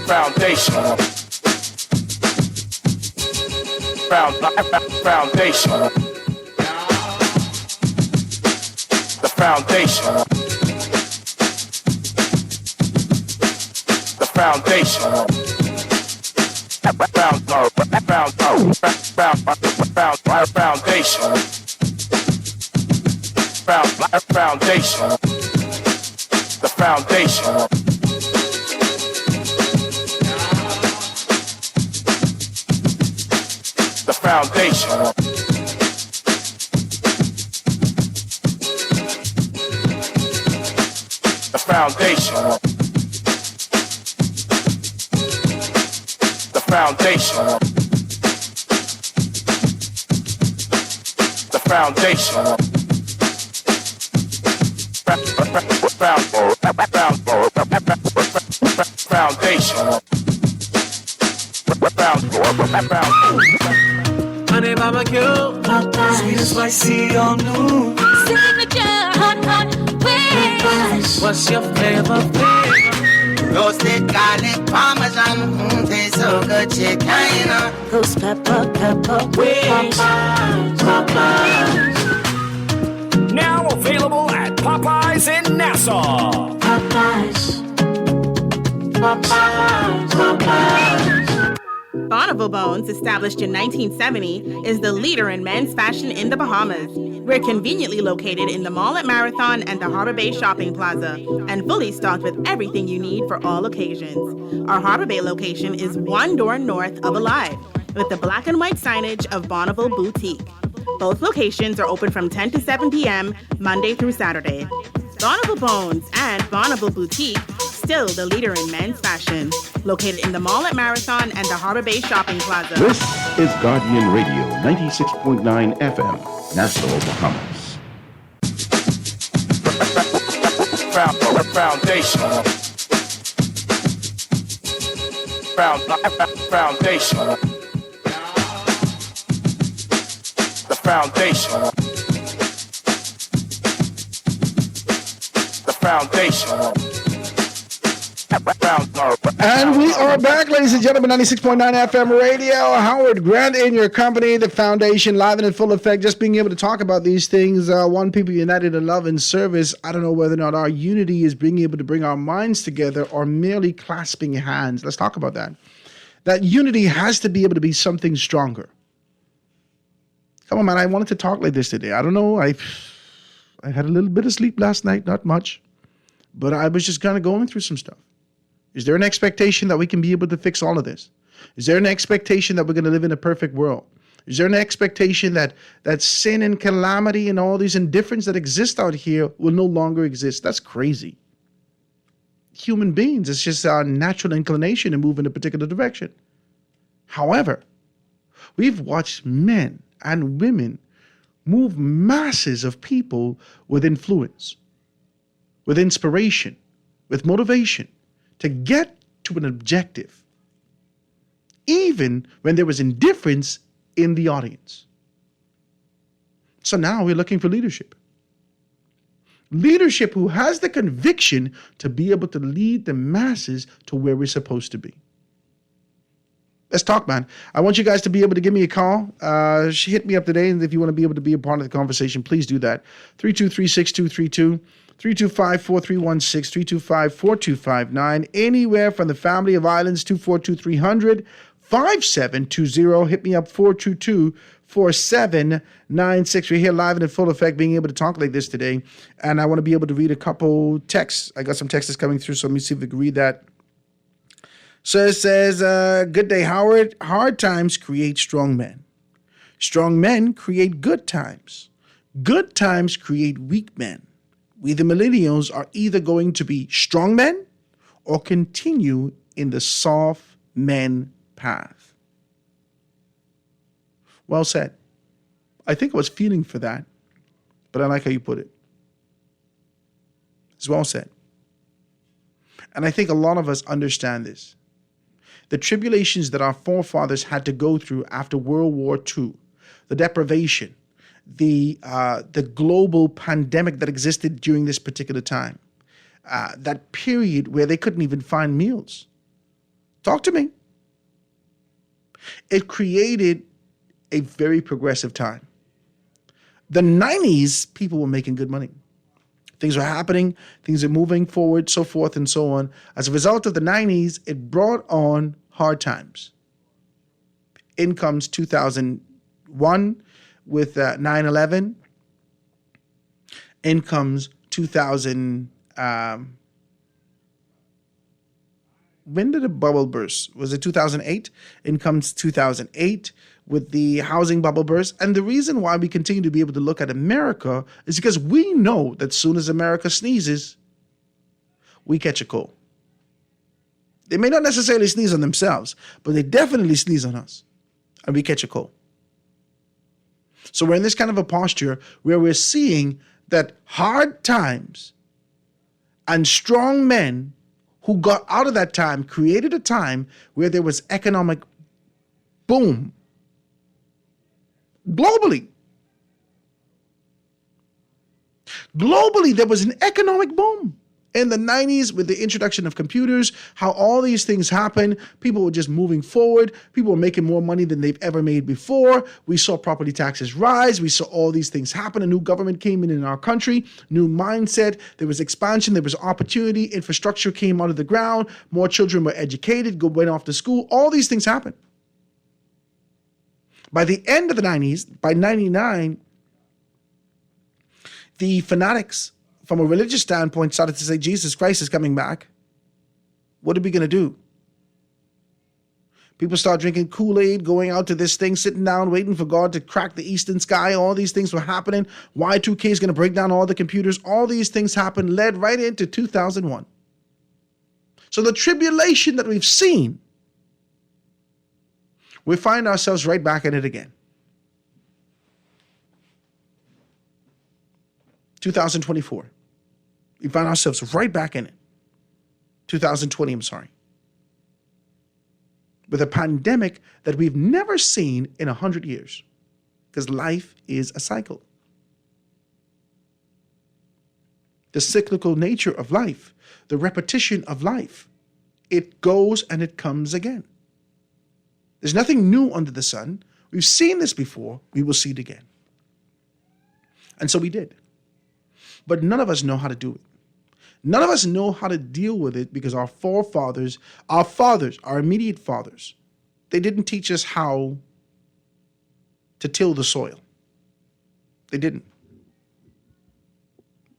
Foundation. Foundation. The foundation. The foundation. Foundation. The foundation. The foundation. The foundation. The foundation. The foundation. Honey barbecue, sweet and spicy on noon. Signature hot wings. What's your flavor? Roasted garlic parmesan, tastes so good, chicken. Ghost pepper Wings. Popeyes. Now available at Popeyes in Nassau. Popeyes. Bonneville Bones, established in 1970, is the leader in men's fashion in the Bahamas. We're conveniently located in the mall at Marathon and the Harbor Bay Shopping Plaza, and fully stocked with everything you need for all occasions. Our Harbor Bay location is one door north of Alive, with the black and white signage of Bonneville Boutique. Both locations are open from 10 to 7 p.m., Monday through Saturday. Bonneville Bones and Bonneville Boutique, still the leader in men's fashion. Located in the mall at Marathon and the Harbor Bay Shopping Plaza. This is Guardian Radio, 96.9 FM, Nassau, Bahamas. Foundation. Foundation. The foundation. The foundation. And we are back, ladies and gentlemen, 96.9 FM radio. Howard Grant in your company, the foundation, live and in full effect. Just being able to talk about these things, one people united in love and service. I don't know whether or not our unity is being able to bring our minds together or merely clasping hands. Let's talk about that. That unity has to be able to be something stronger. Come on, man, I wanted to talk like this today. I don't know, I had a little bit of sleep last night, not much, but I was just kind of going through some stuff. Is there an expectation that we can be able to fix all of this? Is there an expectation that we're going to live in a perfect world? Is there an expectation that sin and calamity and all these indifference that exist out here will no longer exist? That's crazy. Human beings, it's just our natural inclination to move in a particular direction. However, we've watched men and women move masses of people with influence, with inspiration, with motivation, to get to an objective, even when there was indifference in the audience. So now we're looking for leadership. Leadership who has the conviction to be able to lead the masses to where we're supposed to be. Let's talk, man. I want you guys to be able to give me a call. She hit me up today, and if you want to be able to be a part of the conversation, please do that. 323-6232. 325-4316, 325-4259, anywhere from the family of islands, 242-300, 5720. Hit me up, 422-4796. We're here live and in full effect, being able to talk like this today. And I want to be able to read a couple texts. I got some texts coming through, so let me see if we can read that. So it says, good day, Howard. Hard times create strong men. Strong men create good times. Good times create weak men. We, the millennials, are either going to be strong men or continue in the soft men path. Well said. I think I was feeling for that, but I like how you put it. It's well said. And I think a lot of us understand this. The tribulations that our forefathers had to go through after World War II, the deprivation, the global pandemic that existed during this particular time, that period where they couldn't even find meals. Talk to me. It created a very progressive time. The 90s, people were making good money. Things were happening, things are moving forward, so forth and so on. As a result of the 90s, it brought on hard times. In comes 2001 with 9/11. In comes 2000. When did the bubble burst? Was it 2008? In comes 2008 with the housing bubble burst. And the reason why we continue to be able to look at America is because we know that as soon as America sneezes, we catch a cold. They may not necessarily sneeze on themselves, but they definitely sneeze on us, and we catch a cold. So we're in this kind of a posture where we're seeing that hard times and strong men who got out of that time created a time where there was economic boom globally. Globally, there was an economic boom. In the 90s, with the introduction of computers, how all these things happened, people were just moving forward. People were making more money than they've ever made before. We saw property taxes rise. We saw all these things happen. A new government came in our country, new mindset. There was expansion. There was opportunity. Infrastructure came out of the ground. More children were educated, went off to school. All these things happened. By the end of the 90s, by 99, the fanatics, from a religious standpoint, started to say, Jesus Christ is coming back. What are we going to do? People start drinking Kool-Aid, going out to this thing, sitting down, waiting for God to crack the eastern sky. All these things were happening. Y2K is going to break down all the computers. All these things happened, led right into 2001. So the tribulation that we've seen, we find ourselves right back in it again. 2024. We find ourselves right back in it. 2020, I'm sorry. With a pandemic that we've never seen in 100 years. Because life is a cycle. The cyclical nature of life, the repetition of life, It goes and it comes again. There's nothing new under the sun. We've seen this before. We will see it again. And so we did. But none of us know how to do it. None of us know how to deal with it because our forefathers, our fathers, our immediate fathers, they didn't teach us how to till the soil. They didn't.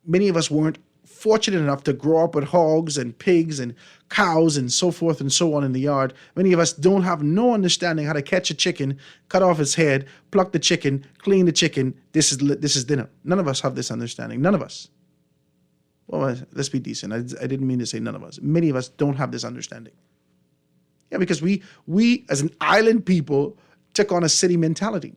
Many of us weren't fortunate enough to grow up with hogs and pigs and cows and so forth and so on in the yard. Many of us don't have no understanding how to catch a chicken, cut off its head, pluck the chicken, clean the chicken. This is dinner. None of us have this understanding. None of us. Well, let's be decent. I didn't mean to say none of us. Many of us don't have this understanding. Yeah, because we as an island people took on a city mentality.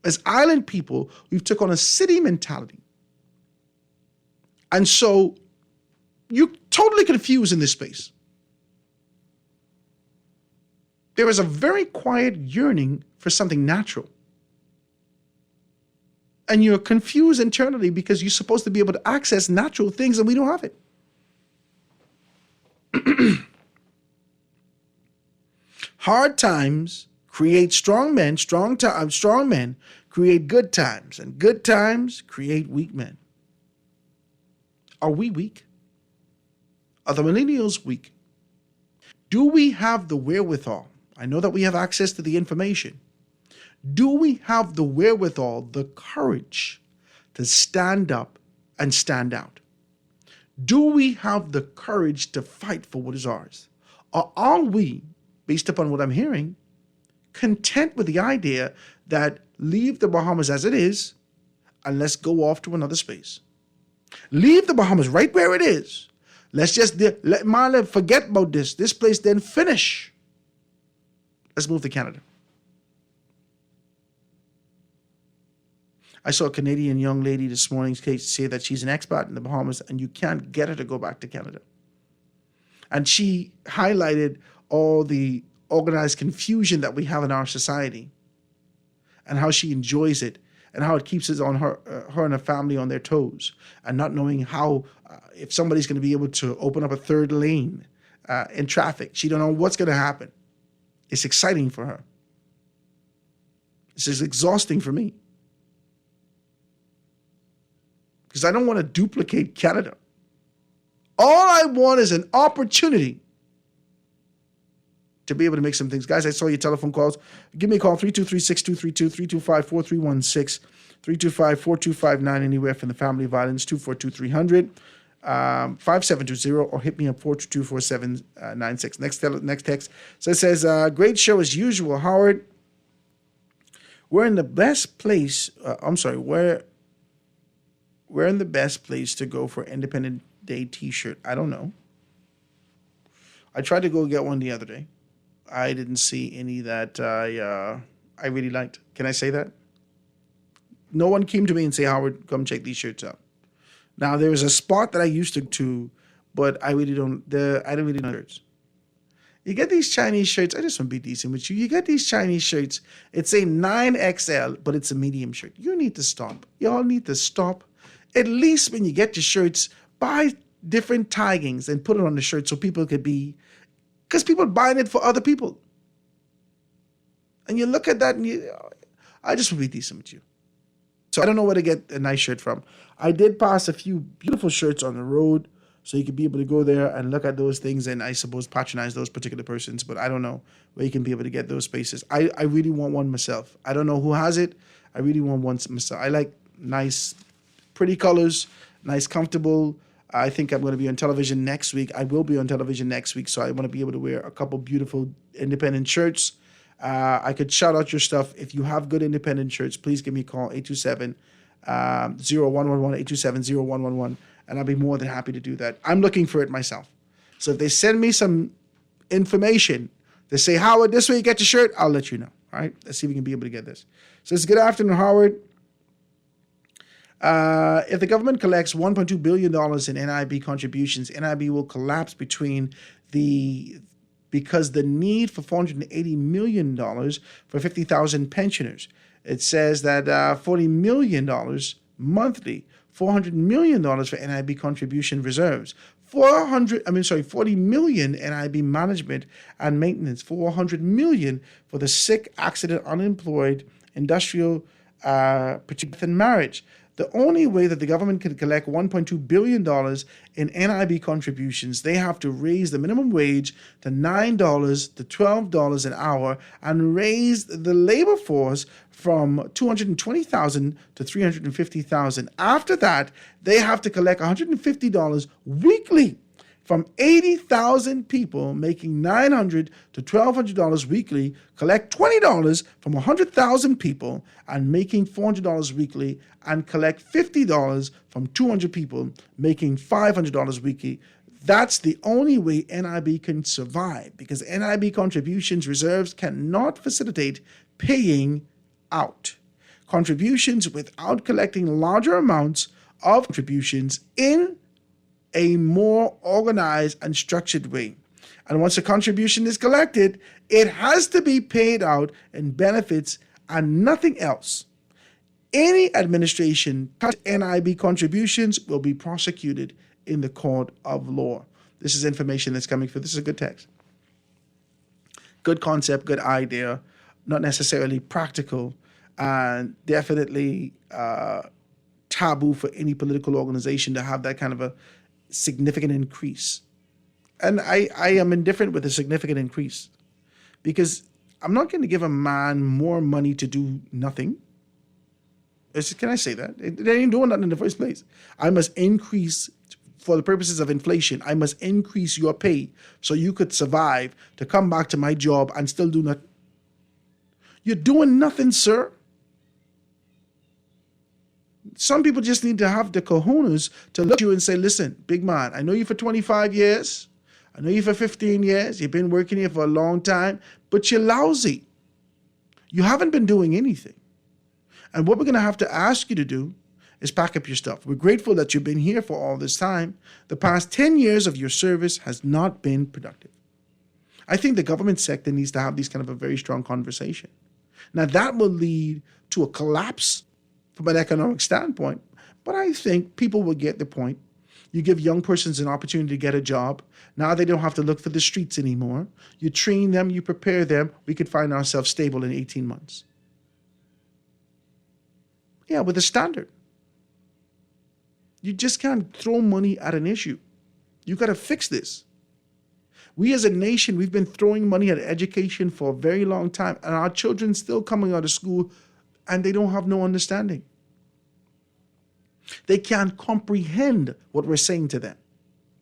As island people, we've took on a city mentality. And so you're totally confused in this space. There is a very quiet yearning for something natural. And you're confused internally because you're supposed to be able to access natural things and we don't have it. Hard times create strong men, strong men create good times, and good times create weak men. Are we weak? Are the millennials weak? Do we have the wherewithal? I know that we have access to the information. Do we have the wherewithal, the courage to stand up and stand out? Do we have the courage to fight for what is ours? Or are we, based upon what I'm hearing, content with the idea that leave the Bahamas as it is and let's go off to another space? Leave the Bahamas right where it is. Let's just let Marla forget about this. This place, then finish. Let's move to Canada. I saw a Canadian young lady this morning say that she's an expat in the Bahamas and you can't get her to go back to Canada. And she highlighted all the organized confusion that we have in our society and how she enjoys it and how it keeps us on her and her family on their toes and not knowing how, if somebody's going to be able to open up a third lane in traffic. She don't know what's going to happen. It's exciting for her. This is exhausting for me. Because I don't want to duplicate Canada. All I want is an opportunity to be able to make some things. Guys, I saw your telephone calls. Give me a call, 323-6232, 325-4316, 325-4259, anywhere from the family violence, 242-300, 5720, or hit me up, 422-4796. Next text. So it says, great show as usual, Howard. We're in the best place. We're in the best place to go for Independence Day t-shirt. I don't know. I tried to go get one the other day. I didn't see any that I really liked. Can I say that? No one came to me and say, Howard, come check these shirts out. Now, there was a spot that I used to, but I really don't. I don't really know shirts. You get these Chinese shirts. I just want to be decent with you. You get these Chinese shirts. It's a 9XL, but it's a medium shirt. You need to stop. Y'all need to stop. At least when you get your shirts, buy different taggings and put it on the shirt so people could be, because people are buying it for other people. And you look at that and I just want to be decent with you. So I don't know where to get a nice shirt from. I did pass a few beautiful shirts on the road, so you can be able to go there and look at those things and I suppose patronize those particular persons, but I don't know where you can be able to get those spaces. I really want one myself. I don't know who has it. I really want one myself. I like nice, pretty colors, nice, comfortable. I think I'm going to be on television next week. I will be on television next week, so I want to be able to wear a couple beautiful independent shirts. I could shout out your stuff. If you have good independent shirts, please give me a call, 827-0111, 827-0111, and I'll be more than happy to do that. I'm looking for it myself. So if they send me some information, they say, Howard, this way you get your shirt, I'll let you know. All right? Let's see if we can be able to get this. So it's good afternoon, Howard. If the government collects $1.2 billion in NIB contributions, NIB will collapse because the need for $480 million for 50,000 pensioners. It says that $40 million monthly, $400 million for NIB contribution reserves, 40 million NIB management and maintenance, 400 million for the sick, accident, unemployed, industrial, and marriage. The only way that the government can collect $1.2 billion in NIB contributions, they have to raise the minimum wage to $9 to $12 an hour and raise the labor force from 220,000 to 350,000. After that, they have to collect $150 weekly from 80,000 people making $900 to $1,200 weekly, collect $20 from 100,000 people and making $400 weekly, and collect $50 from 200 people making $500 weekly. That's the only way NIB can survive, because NIB contributions reserves cannot facilitate paying out contributions without collecting larger amounts of contributions in a more organized and structured way. And once a contribution is collected, it has to be paid out in benefits and nothing else. Any administration cut NIB contributions will be prosecuted in the court of law. This is information that's coming through. This is a good text. Good concept, good idea, not necessarily practical, and definitely taboo for any political organization to have that kind of a significant increase. And I am indifferent with a significant increase, because I'm not going to give a man more money to do nothing. Can I say that? They ain't doing nothing in the first place. I must increase, for the purposes of inflation, I must increase your pay so you could survive to come back to my job and still do nothing. You're doing nothing, sir. Some people just need to have the cojones to look at you and say, listen, big man, I know you for 25 years. I know you for 15 years. You've been working here for a long time, but you're lousy. You haven't been doing anything. And what we're going to have to ask you to do is pack up your stuff. We're grateful that you've been here for all this time. The past 10 years of your service has not been productive. I think the government sector needs to have these kind of a very strong conversation. Now, that will lead to a collapse from an economic standpoint, but I think people will get the point. You give young persons an opportunity to get a job. Now they don't have to look for the streets anymore. You train them, you prepare them. We could find ourselves stable in 18 months. Yeah, with a standard. You just can't throw money at an issue. You got to fix this. We as a nation, we've been throwing money at education for a very long time, and our children still coming out of school and they don't have no understanding. They can't comprehend what we're saying to them.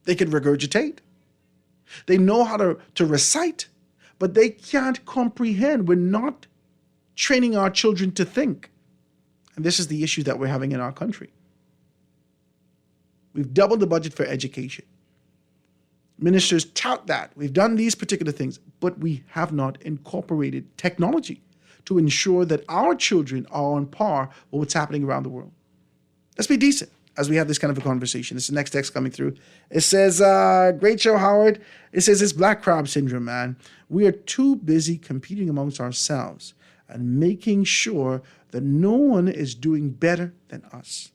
They can regurgitate. They know how to recite, but they can't comprehend. We're not training our children to think. And this is the issue that we're having in our country. We've doubled the budget for education. Ministers tout that. We've done these particular things, but we have not incorporated technology to ensure that our children are on par with what's happening around the world. Let's be decent as we have this kind of a conversation. This is the next text coming through. It says, great show, Howard. It says, it's black crab syndrome, man. We are too busy competing amongst ourselves and making sure that no one is doing better than us.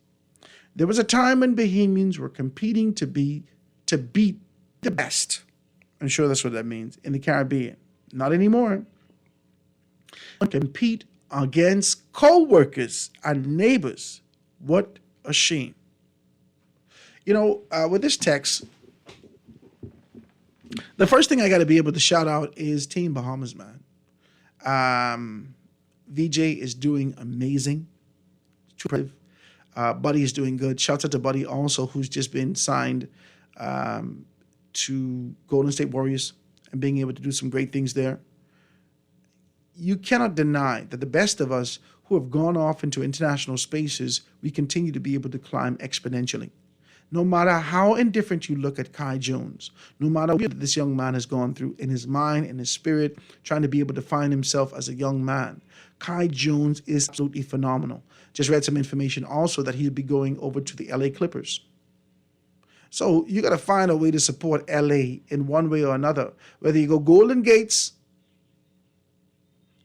There was a time when Bahamians were competing to beat the best. I'm sure that's what that means in the Caribbean. Not anymore. Compete against co-workers and neighbors. What a shame. You know, with this text, the first thing I got to be able to shout out is Team Bahamas, man. VJ is doing amazing. Buddy is doing good. Shouts out to Buddy also, who's just been signed to Golden State Warriors and being able to do some great things there. You cannot deny that the best of us who have gone off into international spaces, we continue to be able to climb exponentially. No matter how indifferent you look at Kai Jones, no matter what this young man has gone through in his mind, in his spirit, trying to be able to find himself as a young man, Kai Jones is absolutely phenomenal. Just read some information also that he'll be going over to the LA Clippers. So you got to find a way to support LA in one way or another, whether you go Golden Gates,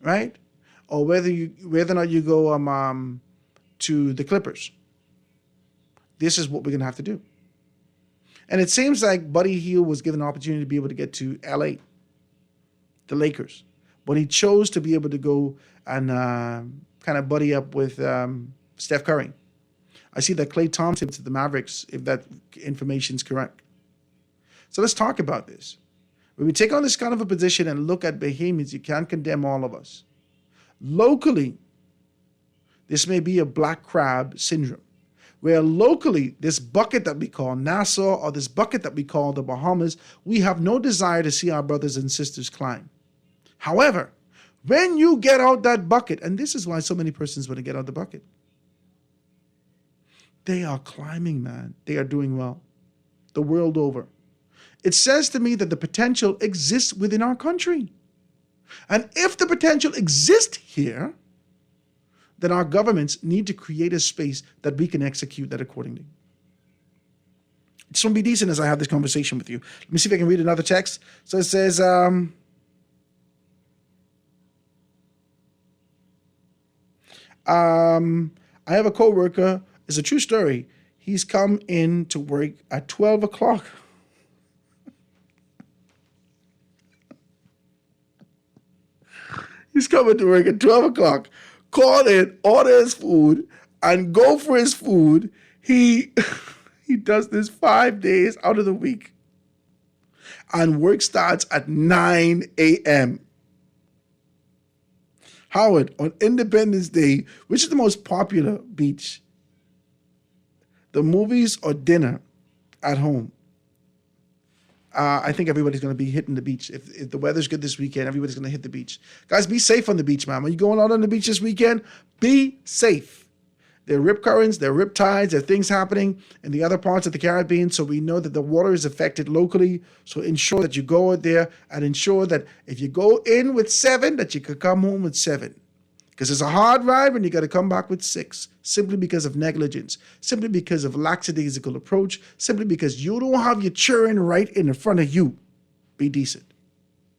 right? Or whether or not you go to the Clippers. This is what we're going to have to do. And it seems like Buddy Hield was given an opportunity to be able to get to LA, the Lakers. But he chose to be able to go and kind of buddy up with Steph Curry. I see that Klay Thompson to the Mavericks, if that information is correct. So let's talk about this. When we take on this kind of a position and look at behemoths, you can't condemn all of us. Locally, this may be a black crab syndrome, where locally, this bucket that we call Nassau or this bucket that we call the Bahamas, we have no desire to see our brothers and sisters climb. However, when you get out that bucket, and this is why so many persons want to get out the bucket, they are climbing, man. They are doing well. The world over. It says to me that the potential exists within our country. And if the potential exists here, then our governments need to create a space that we can execute that accordingly. Just want to be decent as I have this conversation with you. Let me see if I can read another text. So it says, I have a coworker. It's a true story. He's come in to work at 12 o'clock. He's coming to work at 12 o'clock, call in, order his food, and go for his food. He does this 5 days out of the week. And work starts at 9 a.m. Howard, on Independence Day, which is the most popular beach? The movies or dinner at home? I think everybody's going to be hitting the beach. If the weather's good this weekend, everybody's going to hit the beach. Guys, be safe on the beach, man. Are you going out on the beach this weekend? Be safe. There are rip currents, there are rip tides, there are things happening in the other parts of the Caribbean, so we know that the water is affected locally. So ensure that you go out there and ensure that if you go in with 7, that you could come home with 7. Because it's a hard ride when you got to come back with 6, simply because of negligence, simply because of lackadaisical approach, simply because you don't have your children right in front of you. Be decent.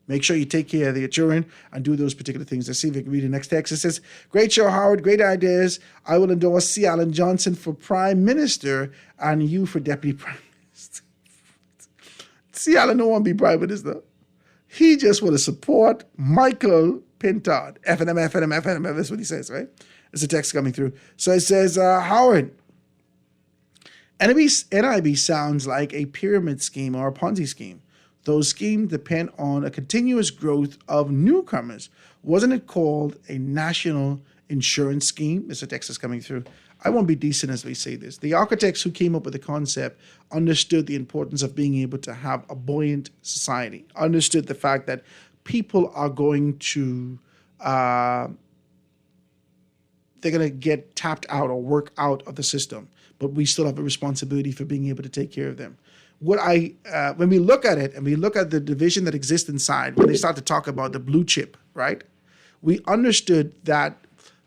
Make sure you take care of your children and do those particular things. Let's see if we can read the next text. It says, great show, Howard. Great ideas. I will endorse C. Alan Johnson for Prime Minister and you for Deputy Prime Minister. C. Alan don't want to be Prime Minister. He just want to support Michael Pintard. FNM. That's what he says, right? There's a text coming through. So it says, Howard, NIB sounds like a pyramid scheme or a Ponzi scheme. Those schemes depend on a continuous growth of newcomers. Wasn't it called a national insurance scheme? There's a text that's coming through. I won't be decent as we say this. The architects who came up with the concept understood the importance of being able to have a buoyant society, understood the fact that people are going to, they're going to get tapped out or work out of the system, but we still have a responsibility for being able to take care of them. When we look at it and we look at the division that exists inside, when they start to talk about the blue chip, right? We understood that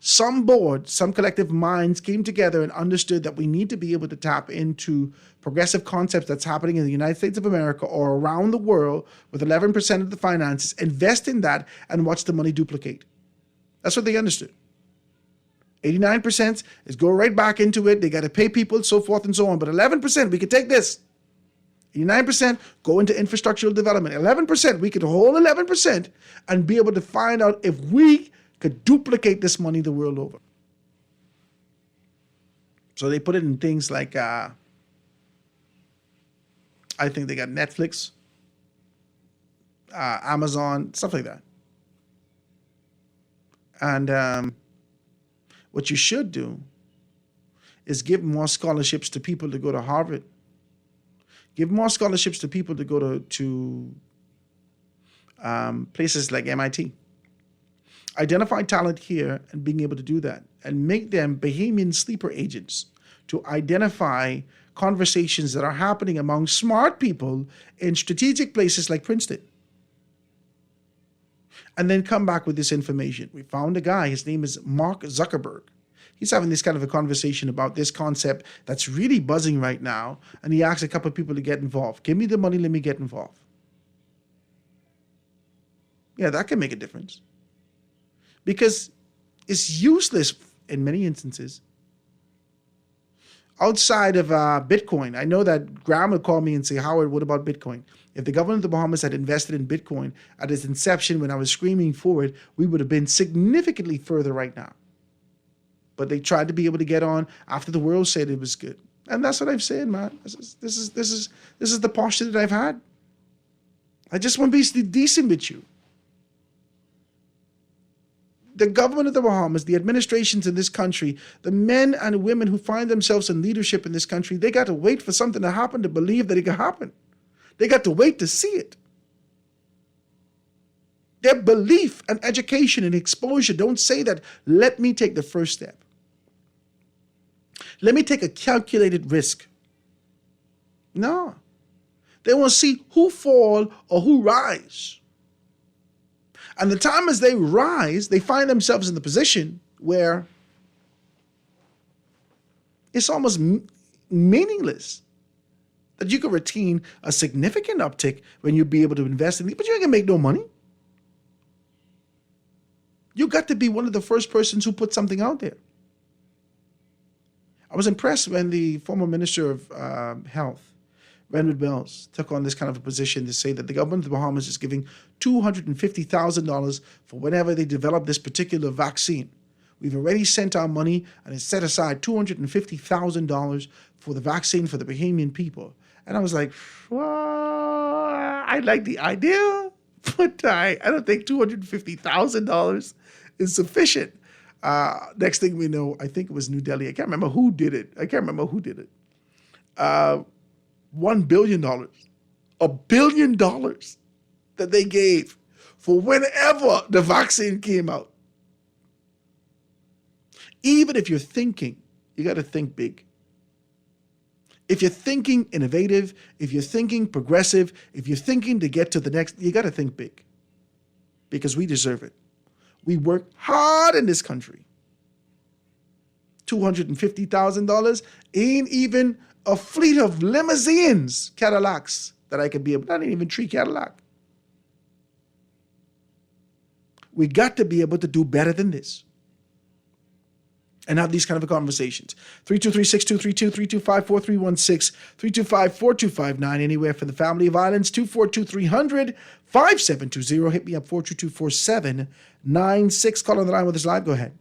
some board, some collective minds came together and understood that we need to be able to tap into progressive concepts that's happening in the United States of America or around the world with 11% of the finances, invest in that and watch the money duplicate. That's what they understood. 89% is go right back into it. They got to pay people, so forth and so on. But 11%, we could take this. 89% go into infrastructural development. 11%, we could hold 11% and be able to find out if we could duplicate this money the world over. So they put it in things like, I think they got Netflix, Amazon, stuff like that. And what you should do is give more scholarships to people to go to Harvard. Give more scholarships to people to go to places like MIT. Identify talent here and being able to do that and make them Bahamian sleeper agents to identify conversations that are happening among smart people in strategic places like Princeton. And then come back with this information. We found a guy, his name is Mark Zuckerberg. He's having this kind of a conversation about this concept that's really buzzing right now. And he asked a couple of people to get involved. Give me the money, let me get involved. Yeah, that can make a difference. Because it's useless in many instances. outside of Bitcoin. I know that Graham would call me and say, Howard, what about Bitcoin? If the government of the Bahamas had invested in Bitcoin at its inception when I was screaming for it, we would have been significantly further right now. But they tried to be able to get on after the world said it was good. And that's what I've said, man. This is the posture that I've had. I just want to be decent with you. The government of the Bahamas, the administrations in this country, the men and women who find themselves in leadership in this country, they got to wait for something to happen to believe that it can happen. They got to wait to see it. Their belief and education and exposure don't say that, let me take the first step. Let me take a calculated risk. No. They want to see who fall or who rise. And the time as they rise, they find themselves in the position where it's almost meaningless that you could retain a significant uptick when you be able to invest in it, but you ain't gonna make no money. You got to be one of the first persons who put something out there. I was impressed when the former Minister of Health, Renwick Wells, took on this kind of a position to say that the government of the Bahamas is giving $250,000 for whenever they develop this particular vaccine. We've already sent our money and it's set aside $250,000 for the vaccine for the Bahamian people. And I was like, well, I like the idea, but I don't think $250,000 is sufficient. Next thing we know, I think it was New Delhi. I can't remember who did it. $1 billion. $1 billion that they gave for whenever the vaccine came out. Even if you're thinking, you got to think big. If you're thinking innovative, if you're thinking progressive, if you're thinking to get to the next, you got to think big. Because we deserve it. We work hard in this country. $250,000 ain't even a fleet of limousines, Cadillacs, that I could be able, not even 3 Cadillac. We got to be able to do better than this. And have these kind of conversations. 323-6232, 325-4316, 325-4259, anywhere for the family of islands, 242-300, 5720. Hit me up, 422-4796. Call on the line with us live. Go ahead.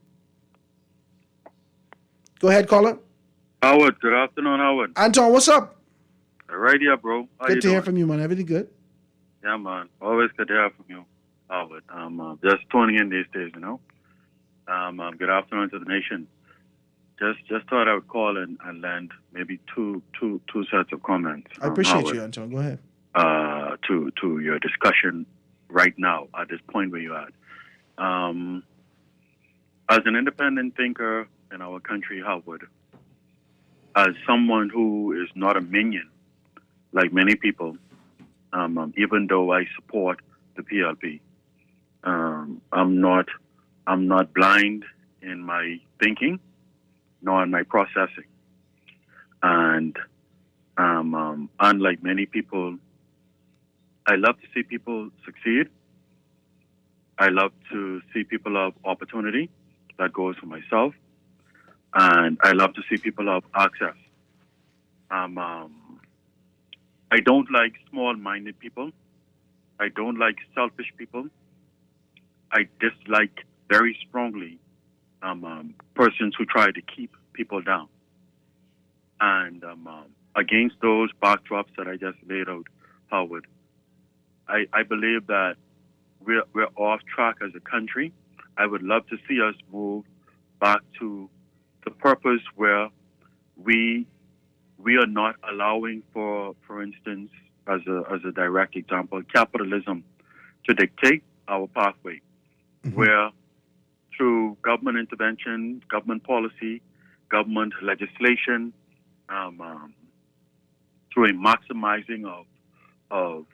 Go ahead, caller. Howard, good afternoon, Howard. Anton, what's up? Right here, bro. How Good you to hear doing? from you, man. Everything good? Yeah, man. Always good to hear from you, Howard. Just tuning in these days, you know. Good afternoon to the nation. Just thought I would call and lend maybe two sets of comments. I appreciate Howard, you, Anton. Go ahead. to your discussion right now at this point where you're at. As an independent thinker in our country, Howard, as someone who is not a minion, like many people, even though I support the PLP, I'm not blind in my thinking, nor in my processing. And unlike many people, I love to see people succeed. I love to see people have opportunity. That goes for myself. And I love to see people have access. I don't like small-minded people. I don't like selfish people. I dislike very strongly persons who try to keep people down. And against those backdrops that I just laid out, Howard, I believe that we're off track as a country. I would love to see us move back to the purpose where we are not allowing, for instance, as a direct example, capitalism to dictate our pathway, where through government intervention, government policy, government legislation, through a maximizing of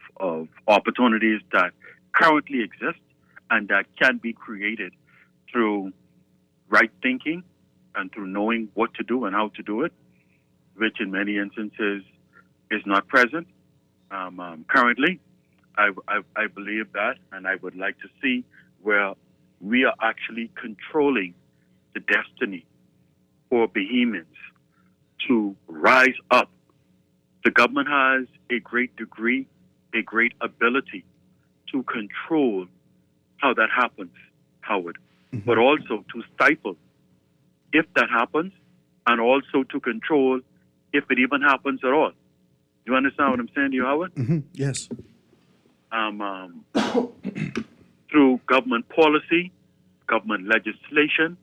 opportunities that currently exist and that can be created through right thinking and through knowing what to do and how to do it, which in many instances is not present currently. I believe that, and I would like to see where we are actually controlling the destiny for Bahamians to rise up. The government has a great degree, a great ability to control how that happens, Howard, but also to stifle if that happens, and also to control if it even happens at all. You understand what I'm saying to you, Howard? Yes. Through government policy, government legislation,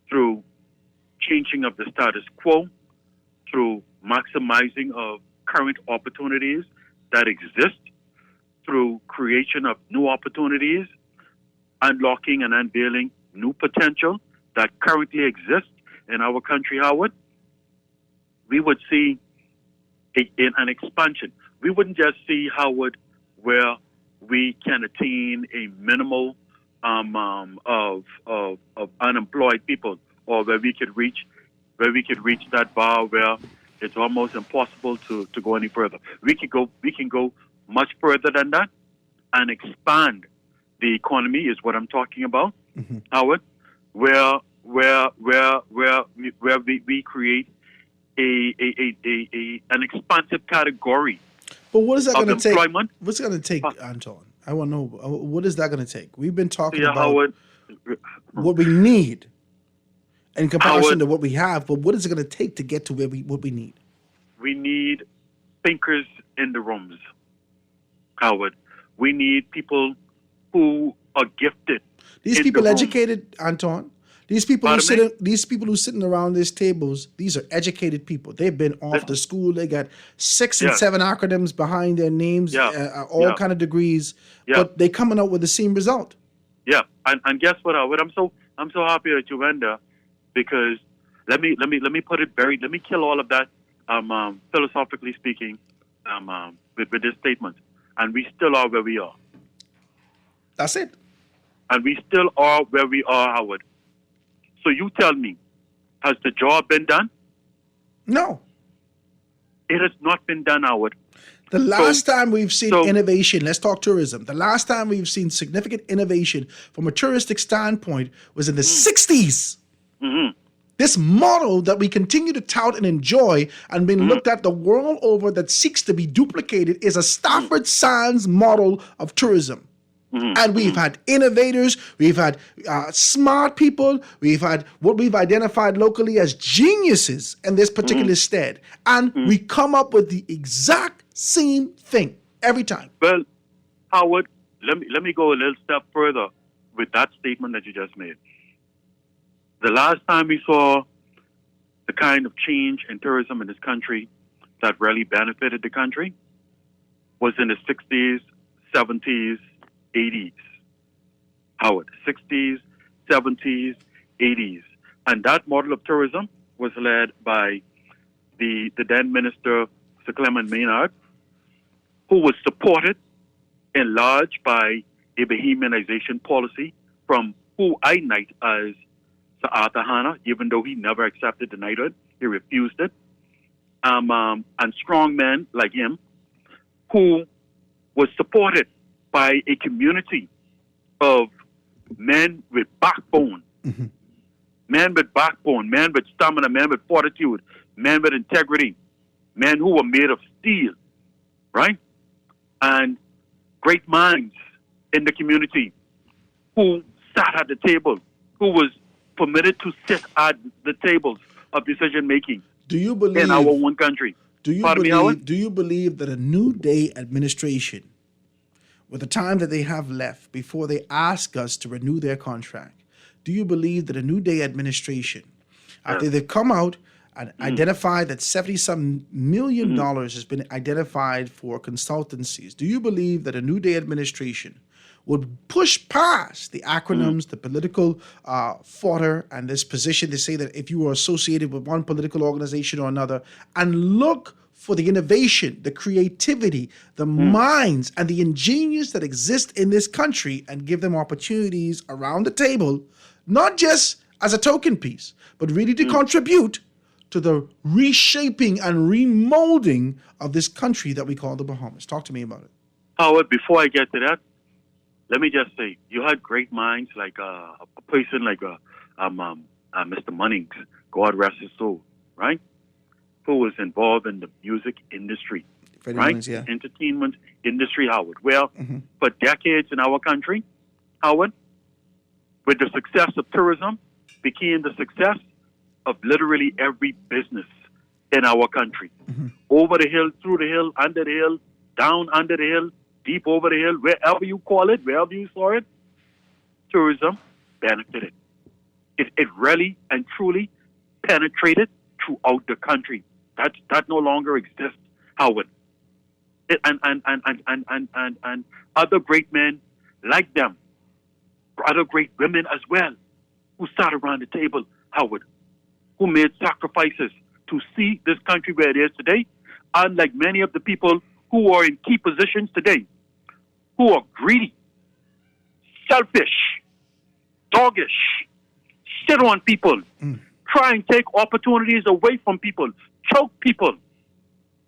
through changing of the status quo, through maximizing of current opportunities that exist, through creation of new opportunities, unlocking and unveiling new potential that currently exists in our country, Howard, we would see an expansion. We wouldn't just see, Howard, where we can attain a minimal of unemployed people, or where we could reach that bar where it's almost impossible to go any further. We can go much further than that and expand the economy is what I'm talking about, Howard, where we create an expansive category. But what is that going to take? Employment. What's it going to take, Anton? I want to know. What is that going to take? We've been talking about Howard, what we need in comparison Howard, to what we have, but what is it going to take to get to what we need? We need thinkers in the rooms, Howard. We need people who are gifted. These people educated, Anton. These people who sitting around these tables, these are educated people. They've been off to school. They got 6 and 7 acronyms behind their names, all kind of degrees, but they coming out with the same result. Yeah, and guess what, Howard? I'm so happy that you went there, because let me put it let me kill all of that philosophically speaking with this statement, and we still are where we are. That's it. And we still are where we are, Howard. So you tell me, has the job been done? No. It has not been done, Howard. The last time we've seen innovation, let's talk tourism. The last time we've seen significant innovation from a touristic standpoint was in the 60s. This model that we continue to tout and enjoy and being looked at the world over that seeks to be duplicated is a Stafford Sands model of tourism. And we've had innovators, we've had smart people, we've had what we've identified locally as geniuses in this particular stead. And we come up with the exact same thing every time. Well, Howard, let me go a little step further with that statement that you just made. The last time we saw the kind of change in tourism in this country that really benefited the country was in the 60s, 70s, 80s, Howard, 60s, 70s, 80s. And that model of tourism was led by the then Minister, Sir Clement Maynard, who was supported in large by a Bahamianization policy from who I knight as Sir Arthur Hanna, even though he never accepted the knighthood. He refused it. And strong men like him, who was supported by a community of men with backbone, men with backbone, men with stamina, men with fortitude, men with integrity, men who were made of steel, right? And great minds in the community who sat at the table, who was permitted to sit at the tables of decision making in our own country. Do you believe that a New Day administration, with the time that they have left before they ask us to renew their contract, do you believe that a New Day administration, after they've come out and identified that $70-some million has been identified for consultancies, do you believe that a New Day administration would push past the acronyms, the political fodder, and this position to say that if you are associated with one political organization or another, and look for the innovation, the creativity, the minds, and the ingenious that exist in this country, and give them opportunities around the table, not just as a token piece, but really to contribute to the reshaping and remolding of this country that we call the Bahamas? Talk to me about it. Howard, before I get to that, let me just say, you had great minds like a person like Mr. Munnings, God rest his soul, right? who was involved in the music industry, Freddie right? Williams, yeah. Entertainment industry, Howard. Well, for decades in our country, Howard, with the success of tourism, became the success of literally every business in our country. Over the hill, through the hill, under the hill, down under the hill, deep over the hill, wherever you call it, wherever you saw it, tourism benefited. It really and truly penetrated throughout the country. That no longer exists, Howard. And other great men like them, other great women as well, who sat around the table, Howard, who made sacrifices to see this country where it is today, unlike many of the people who are in key positions today, who are greedy, selfish, doggish, sit on people, try and take opportunities away from people, choke people,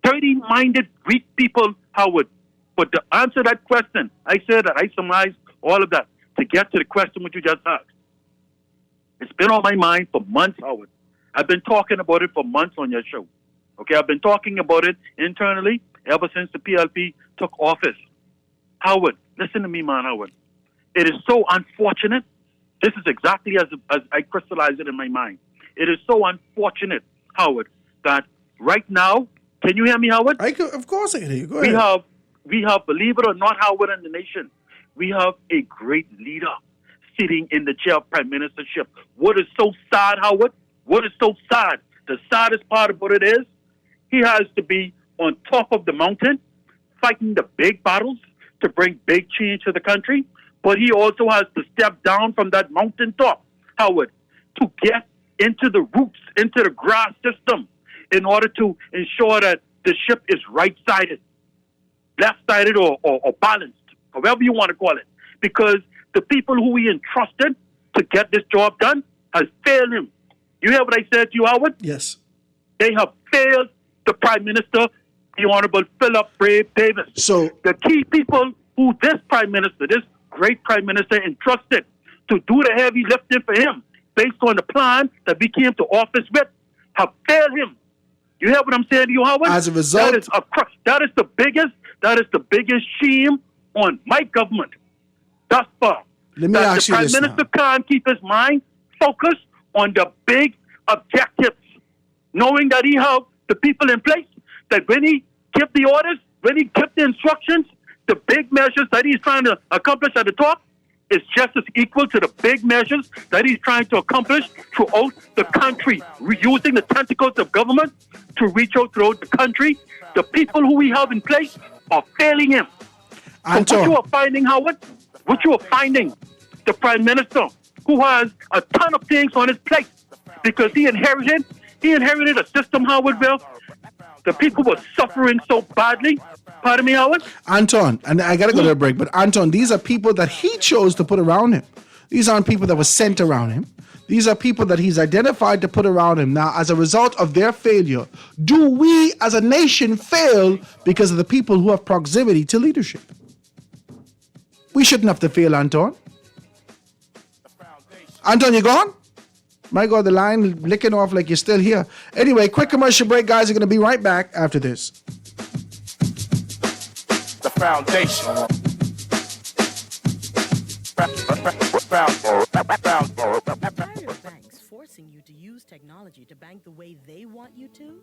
dirty-minded, weak people, Howard. But to answer that question, I said that I summarized all of that to get to the question which you just asked. It's been on my mind for months, Howard. I've been talking about it for months on your show. Okay, I've been talking about it internally ever since the PLP took office. Howard, listen to me, man, Howard. It is so unfortunate. This is exactly as I crystallized it in my mind. It is so unfortunate, Howard, that right now, can you hear me, Howard? Of course I can hear you. Go ahead. We have, believe it or not, Howard, in the nation, we have a great leader sitting in the chair of prime ministership. What is so sad, Howard? What is so sad? The saddest part about it is he has to be on top of the mountain, fighting the big battles to bring big change to the country, but he also has to step down from that mountaintop, Howard, to get into the roots, into the grass system, in order to ensure that the ship is right-sided, left-sided, or balanced, however you want to call it. Because the people who he entrusted to get this job done has failed him. You hear what I said to you, Howard? Yes. They have failed the Prime Minister, the Honorable Philip Brave Davis. So the key people who this Prime Minister, this great Prime Minister, entrusted to do the heavy lifting for him, based on the plan that we came to office with, have failed him. You hear what I'm saying to you, Howard? As a result, that is the biggest shame on my government thus far. Let me ask you this the Prime Minister can't keep his mind focused on the big objectives, knowing that he have the people in place, that when he give the orders, when he give the instructions, the big measures that he's trying to accomplish at the top is just as equal to the big measures that he's trying to accomplish throughout the country, using the tentacles of government to reach out throughout the country. The people who we have in place are failing him. So what you are finding, Howard, the Prime Minister, who has a ton of things on his plate, because he inherited a system, Howard, where the people were suffering so badly. Pardon me, Howard? Anton, and I got to go to a break, but Anton, these are people that he chose to put around him. These aren't people that were sent around him. These are people that he's identified to put around him. Now, as a result of their failure, do we as a nation fail because of the people who have proximity to leadership? We shouldn't have to fail, Anton. Anton, you gone? My God, the line licking off like you're still here. Anyway, quick commercial break, guys. Are going to be right back after this. The foundation. Banks forcing you to use technology to bank the way they want you to?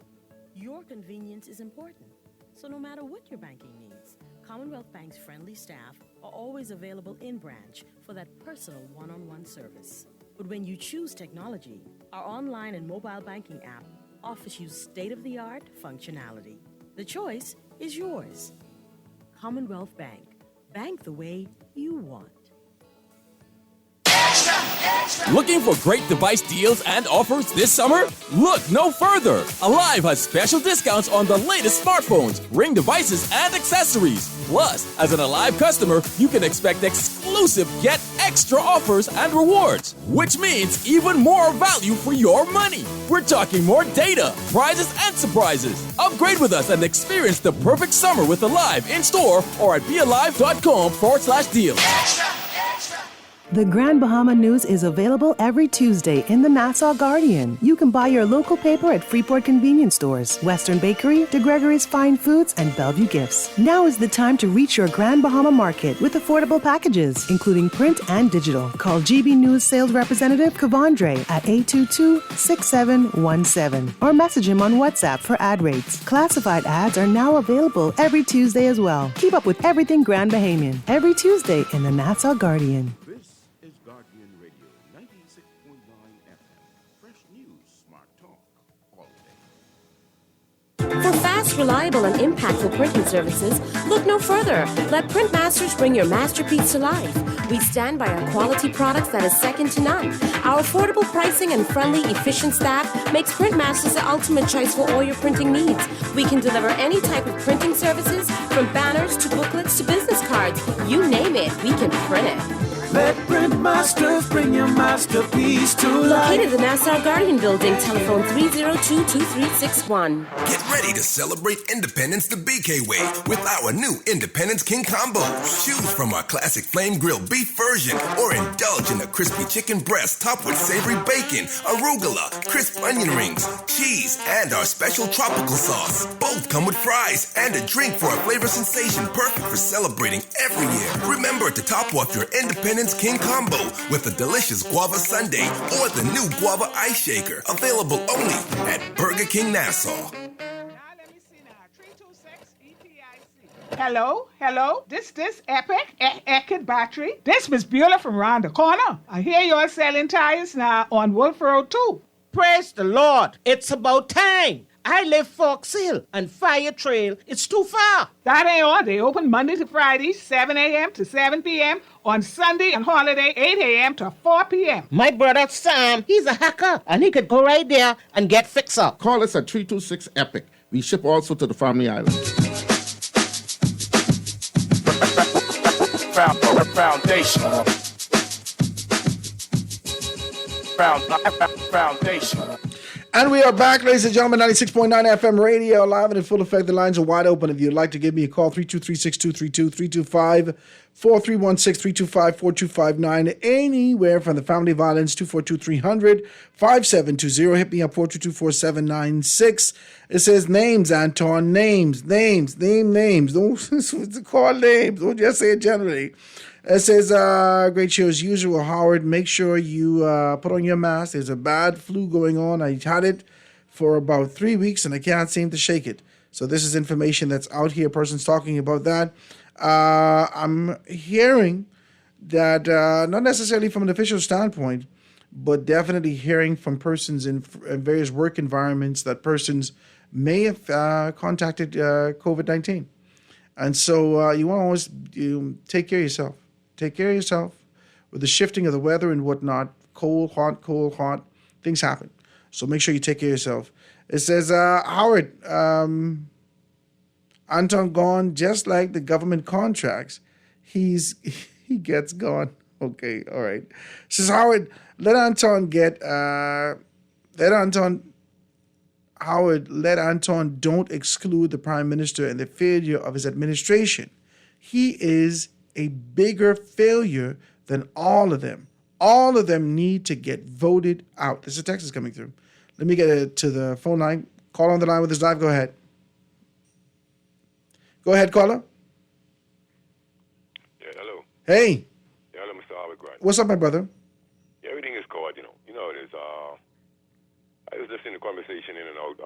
Your convenience is important. So no matter what your banking needs, Commonwealth Bank's friendly staff are always available in branch for that personal one-on-one service. But when you choose technology, our online and mobile banking app offers you state-of-the-art functionality. The choice is yours. Commonwealth Bank. Bank the way you want. Looking for great device deals and offers this summer? Look no further. Alive has special discounts on the latest smartphones, Ring devices, and accessories. Plus, as an Alive customer, you can expect exclusive yet extra offers and rewards, which means even more value for your money. We're talking more data, prizes, and surprises. Upgrade with us and experience the perfect summer with Alive in store or at bealive.com/deals. The Grand Bahama News is available every Tuesday in the Nassau Guardian. You can buy your local paper at Freeport convenience stores, Western Bakery, De Gregory's Fine Foods, and Bellevue Gifts. Now is the time to reach your Grand Bahama market with affordable packages, including print and digital. Call GB News sales representative Kavandre at 822-6717 or message him on WhatsApp for ad rates. Classified ads are now available every Tuesday as well. Keep up with everything Grand Bahamian every Tuesday in the Nassau Guardian. For fast, reliable, and impactful printing services, look no further. Let Printmasters bring your masterpiece to life. We stand by our quality products that is second to none. Our affordable pricing and friendly, efficient staff makes Printmasters the ultimate choice for all your printing needs. We can deliver any type of printing services, from banners to booklets to business cards. You name it, we can print it. Let Printmasters bring your masterpiece to life. Located in the Nassau Guardian Building, telephone 302-2361. Get ready to celebrate Independence the BK way with our new Independence King Combo. Choose from our classic flame grilled beef version or indulge in a crispy chicken breast topped with savory bacon, arugula, crisp onion rings, cheese, and our special tropical sauce. Both come with fries and a drink for a flavor sensation perfect for celebrating every year. Remember to top off your Independence King Combo with a delicious guava sundae or the new guava ice shaker, available only at Burger King Nassau. Hello, this Epic Eckert Battery. This Miss Beulah from round the corner. I hear you're selling tires now on Wolf Road too. Praise the Lord. It's about time. I live Fox Hill and Fire Trail. It's too far. That ain't all. They open Monday to Friday, 7 a.m. to 7 p.m. On Sunday and holiday, 8 a.m. to 4 p.m. My brother Sam, he's a hacker, and he could go right there and get fixed up. Call us at 326-EPIC. We ship also to the Family Island. Foundation. Foundation. And we are back, ladies and gentlemen, 96.9 FM radio, live and in full effect. The lines are wide open. If you'd like to give me a call, 323-6232, 325-4316, 325-4259, anywhere from the Family Violence, 242-300-5720. Hit me up, 422-4796. It says names, Anton, names. Don't call names. Don't just say it generally. It says, great show as usual, Howard. Make sure you put on your mask. There's a bad flu going on. I had it for about 3 weeks and I can't seem to shake it. So this is information that's out here. A person's talking about that. I'm hearing that, not necessarily from an official standpoint, but definitely hearing from persons in various work environments that persons may have contacted COVID-19. And so you want to always take care of yourself. Take care of yourself. With the shifting of the weather and whatnot, cold, hot, things happen. So make sure you take care of yourself. It says, Howard, Anton gone just like the government contracts. He gets gone. Okay, all right. It says, Howard, let Anton don't exclude the Prime Minister and the failure of his administration. He is a bigger failure than all of them. All of them need to get voted out. There's a text is coming through. Let me get to the phone line. Call on the line with us live. Go ahead. Go ahead, caller. Yeah, hello. Hey. Yeah, hello, Mr. Howard Grant. What's up, my brother? Yeah, everything is good, you know. You know it is. I was listening to conversation in and out.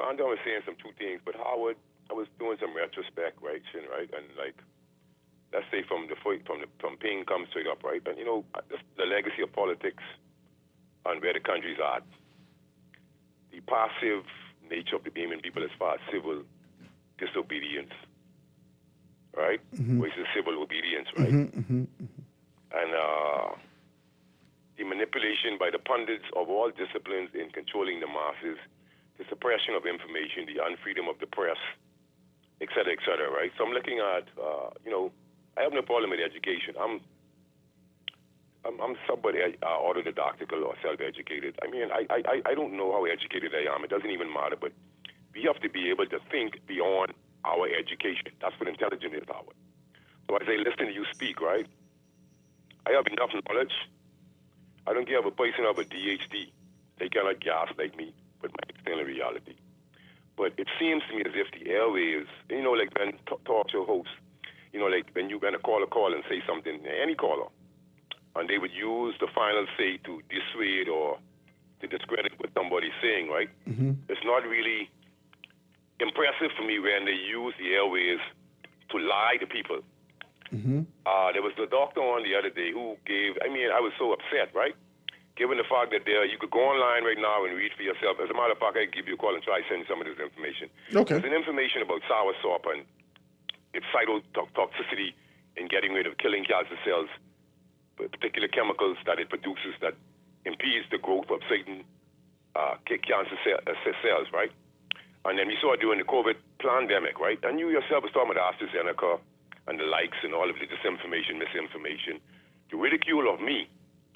Anton was saying some two things, but Howard, I was doing some retrospect, right? And like, let's say from Ping comes straight up, right? And the legacy of politics and where the country's at, the passive nature of the Bahamian people as far as civil disobedience, right? Mm-hmm. Versus civil obedience, right? Mm-hmm. And the manipulation by the pundits of all disciplines in controlling the masses, the suppression of information, the unfreedom of the press, et cetera, right? So I'm looking at, I have no problem with education. I'm somebody autodidactical or self-educated. I mean, I don't know how educated I am. It doesn't even matter, but we have to be able to think beyond our education. That's what intelligence is, Howard. So as I listen to you speak, right, I have enough knowledge. I don't care if a person have a DHD. They cannot gaslight me with my external reality. But it seems to me as if the airways, you know, like when talk show hosts, you know, like when you're going to call a call and say something, any caller, and they would use the final say to dissuade or to discredit what somebody's saying, right? Mm-hmm. It's not really impressive for me when they use the airways to lie to people. Mm-hmm. There was the doctor on the other day who gave, I mean, I was so upset, right? Given the fact that you could go online right now and read for yourself. As a matter of fact, I could give you a call and try to send you some of this information. Okay. There's an information about soursop and its cytotoxicity in getting rid of killing cancer cells, particular chemicals that it produces that impedes the growth of certain cancer cells, right? And then we saw it during the COVID pandemic, right? And you yourself was talking about AstraZeneca and the likes and all of the disinformation, misinformation, the ridicule of me,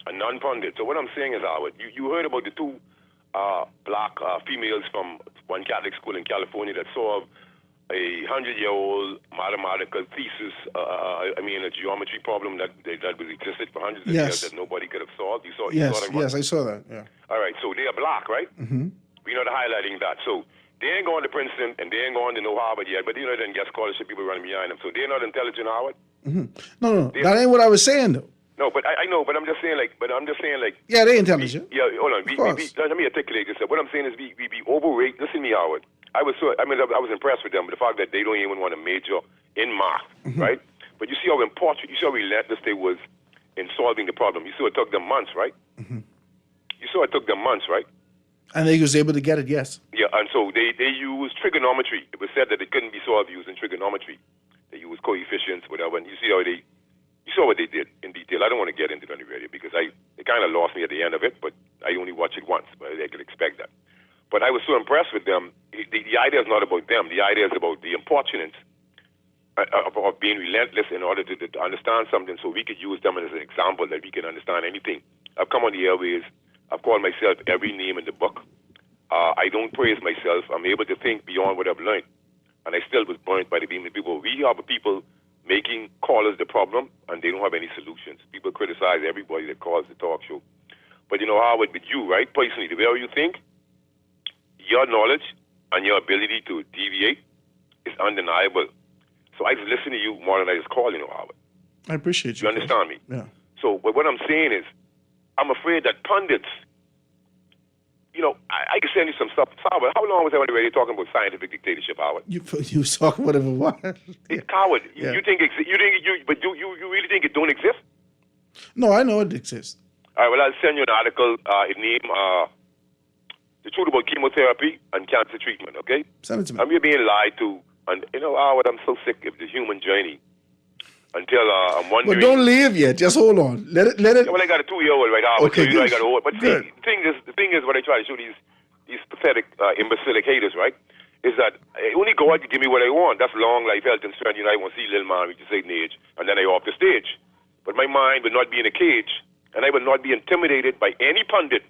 a non-pundit. So what I'm saying is, Howard, you heard about the two black females from one Catholic school in California that solved a 100-year-old mathematical thesis, a geometry problem that was existed for hundreds of years that nobody could have solved. You saw that one? Yes, I saw that, yeah. All right, so they are black, right? Mm-hmm. We're not highlighting that. So they ain't going to Princeton and they ain't going to no Harvard yet, but then get scholarship people running behind them. So they're not intelligent, Howard? Mm-hmm. No, that ain't what I was saying, though. No, but I know, but I'm just saying, yeah, they're intelligent. Hold on. Let me articulate this. What I'm saying is we overrate. Listen to me, Howard. I was impressed with them with the fact that they don't even want to major in math, right? But you see how important, you see how relentless they was in solving the problem. You saw it took them months, right? Mm-hmm. You saw it took them months, right? And they was able to get it, yes. Yeah, and so they used trigonometry. It was said that it couldn't be solved using trigonometry. They used coefficients, whatever. And you see how you saw what they did in detail. I don't want to get into it on the radio because it kind of lost me at the end of it, but I only watched it once, but I could expect that. But I was so impressed with them. The idea is not about them. The idea is about the importunance of being relentless in order to understand something so we could use them as an example that we can understand anything. I've come on the airways. I've called myself every name in the book. I don't praise myself. I'm able to think beyond what I've learned. And I still was burnt by the being people. We have people making callers the problem, and they don't have any solutions. People criticize everybody that calls the talk show. But you know, Howard, with you, right, personally, the way you think, your knowledge and your ability to deviate is undeniable. So I just listen to you more than I just call you, Howard. I appreciate you. You understand me? Yeah. So what I'm saying is, I'm afraid that pundits, you know, I can send you some stuff. Howard, how long was I on the radio talking about scientific dictatorship, Howard? You was talking whatever it was. Howard, Yeah. you really think it don't exist? No, I know it exists. All right, well, I'll send you an article. It named The Truth About Chemotherapy and Cancer Treatment, okay? Send it to me. And we're being lied to. And, you know, Howard, I'm so sick of the human journey until I'm wondering. But don't leave yet. Just hold on. Let it. Yeah, well, I got a 2-year-old right now. Okay, so you know I good. got a old. But see, Good. the thing is, what I try to show these pathetic, imbecilic haters, right, is that only God can give me what I want. That's long life, health, and strength. You know, I want to see little man reach a certain age, and then I off the stage. But my mind will not be in a cage, and I will not be intimidated by any pundit,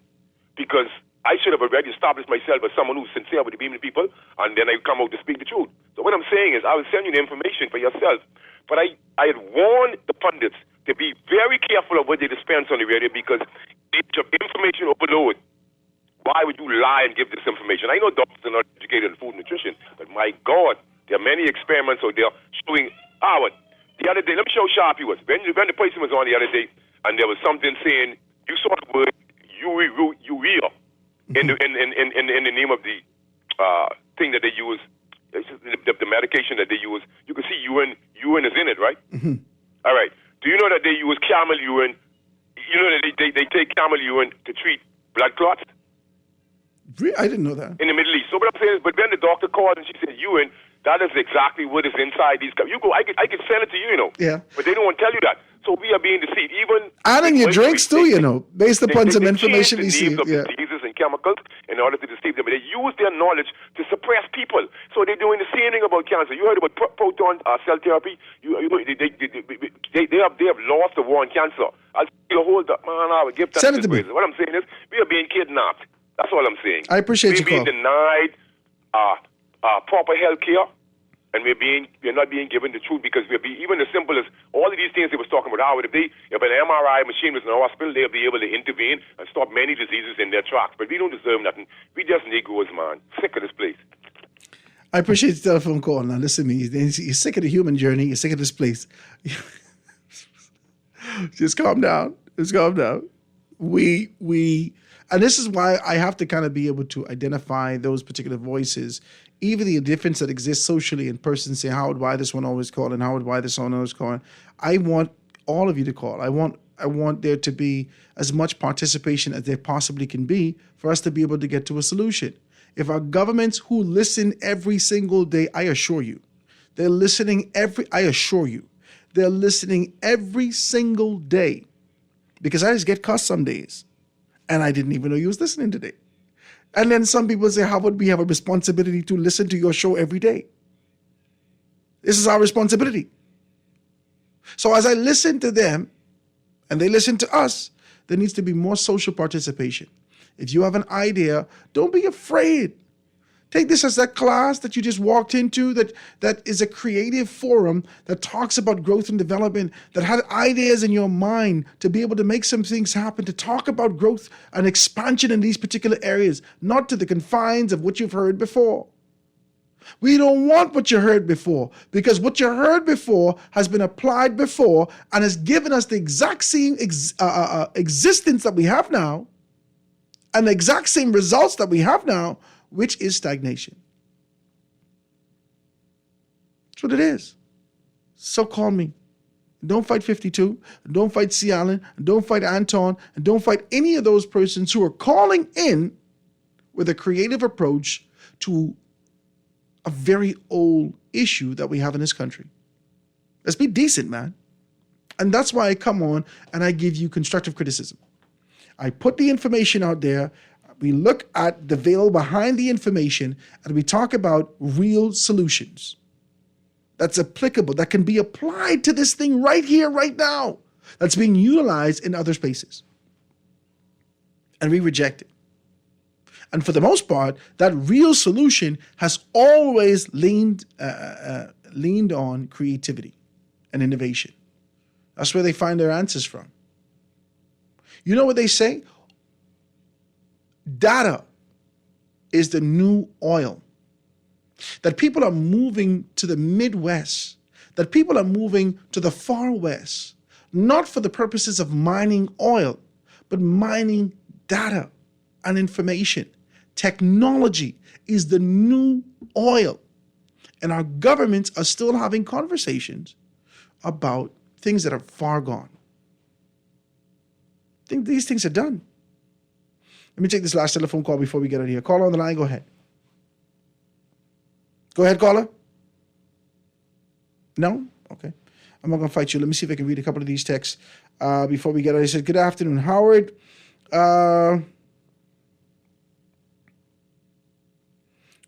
because I should have already established myself as someone who's sincere with the beaming people, and then I come out to speak the truth. So what I'm saying is, I will send you the information for yourself. But I had warned the pundits to be very careful of what they dispense on the radio, because it's information overload. Why would you lie and give this information? I know doctors are not educated in food and nutrition, but my God, there are many experiments out there showing. Howard, the other day, let me show how sharp he was. When the person was on the other day, and there was something saying, you saw the word urea in the name of the thing that they use, the medication that they use. You can see urine is in it, right? Mm-hmm. All right. Do you know that they use camel urine? You know that they take camel urine to treat blood clots? I didn't know that. In the Middle East. So what I'm saying is, but when the doctor called and she said urine, that is exactly what is inside these cups. You go, I could send it to you, you know. Yeah. But they don't want to tell you that. So we are being deceived. Even And in your drinks too, you know, based upon some information they you see. names of Yeah. diseases and chemicals in order to deceive them. But they use their knowledge to suppress people. So they're doing the same thing about cancer. You heard about proton cell therapy. They have lost the war on cancer. I'll hold up, man. I would give that. Send it to me. What I'm saying is, we are being kidnapped. That's all I'm saying. I appreciate We're your being call. denied proper health care. and we're not being given the truth because even as simple as all of these things they was talking about, Howard, if an MRI machine was in the hospital, they'll be able to intervene and stop many diseases in their tracks. But we don't deserve nothing. We just Negroes, man. Sick of this place. I appreciate the telephone call. Now, listen to me. You're sick of the human journey. You're sick of this place. Just calm down. Just calm down. And this is why I have to kind of be able to identify those particular voices, even the difference that exists socially in person. Say, Howard, why this one always calling? Howard, why this one always calling? I want all of you to call. I want there to be as much participation as there possibly can be for us to be able to get to a solution. If our governments who listen every single day, I assure you, they're listening every single day, because I just get cussed some days and I didn't even know you was listening today. And then some people say, how would we have a responsibility to listen to your show every day? This is our responsibility. So as I listen to them and they listen to us, there needs to be more social participation. If you have an idea, don't be afraid. Take this as that class that you just walked into that is a creative forum that talks about growth and development, that had ideas in your mind to be able to make some things happen, to talk about growth and expansion in these particular areas, not to the confines of what you've heard before. We don't want what you heard before, because what you heard before has been applied before and has given us the exact same existence that we have now and the exact same results that we have now, which is stagnation. That's what it is. So call me. Don't fight 52. Don't fight C. Allen. Don't fight Anton. And don't fight any of those persons who are calling in with a creative approach to a very old issue that we have in this country. Let's be decent, man. And that's why I come on and I give you constructive criticism. I put the information out there. We look at the veil behind the information and we talk about real solutions that's applicable, that can be applied to this thing right here, right now, that's being utilized in other spaces. And we reject it. And for the most part, that real solution has always leaned on creativity and innovation. That's where they find their answers from. You know what they say? Data is the new oil. That people are moving to the Midwest, that people are moving to the far West, not for the purposes of mining oil, but mining data and information. Technology is the new oil. And our governments are still having conversations about things that are far gone. I think these things are done. Let me take this last telephone call before we get out of here. Caller on the line, go ahead. Go ahead, caller. No? Okay. I'm not going to fight you. Let me see if I can read a couple of these texts before we get out. He said, good afternoon, Howard.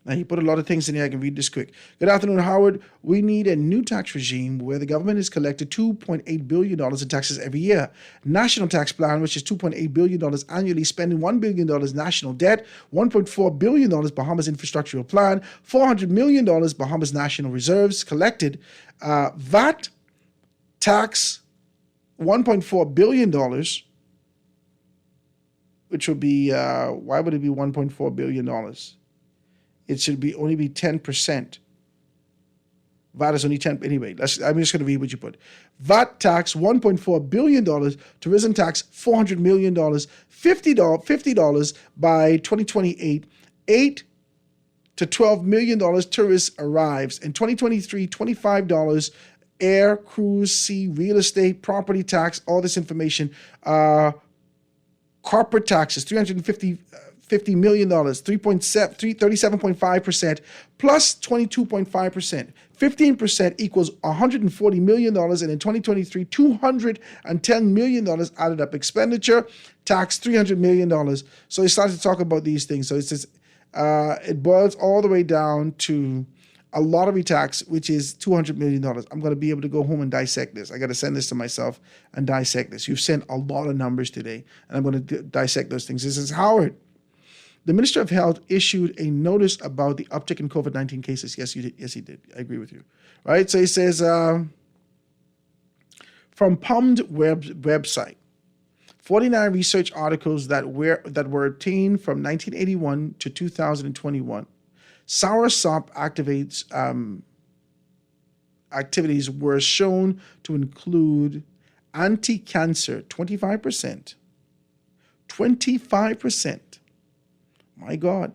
Now, he put a lot of things in here. I can read this quick. Good afternoon, Howard. We need a new tax regime where the government has collected $2.8 billion in taxes every year. National tax plan, which is $2.8 billion annually, spending $1 billion national debt, $1.4 billion Bahamas infrastructural plan, $400 million Bahamas national reserves collected. VAT tax, $1.4 billion, which would be, why would it be $1.4 billion? It should be only be 10%. VAT is only 10. Anyway, I'm just going to read what you put. VAT tax, $1.4 billion. Tourism tax, $400 million. $50 by 2028. $8 to $12 million tourists arrives. In 2023, $25. Air, cruise, sea, real estate, property tax, all this information. Corporate taxes, $50 million, 37.5% plus 22.5%. 15% equals $140 million, and in 2023, $210 million added up. Expenditure, tax, $300 million. So he started to talk about these things. So it says it boils all the way down to a lottery tax, which is $200 million. I'm going to be able to go home and dissect this. I got to send this to myself and dissect this. You've sent a lot of numbers today, and I'm going to dissect those things. This is Howard. The Minister of Health issued a notice about the uptick in COVID-19 cases. Yes, you did. Yes, he did. I agree with you. Right? So he says, from PUMD website, 49 research articles that were obtained from 1981 to 2021. Soursop activities were shown to include anti-cancer, 25%. 25%. My God.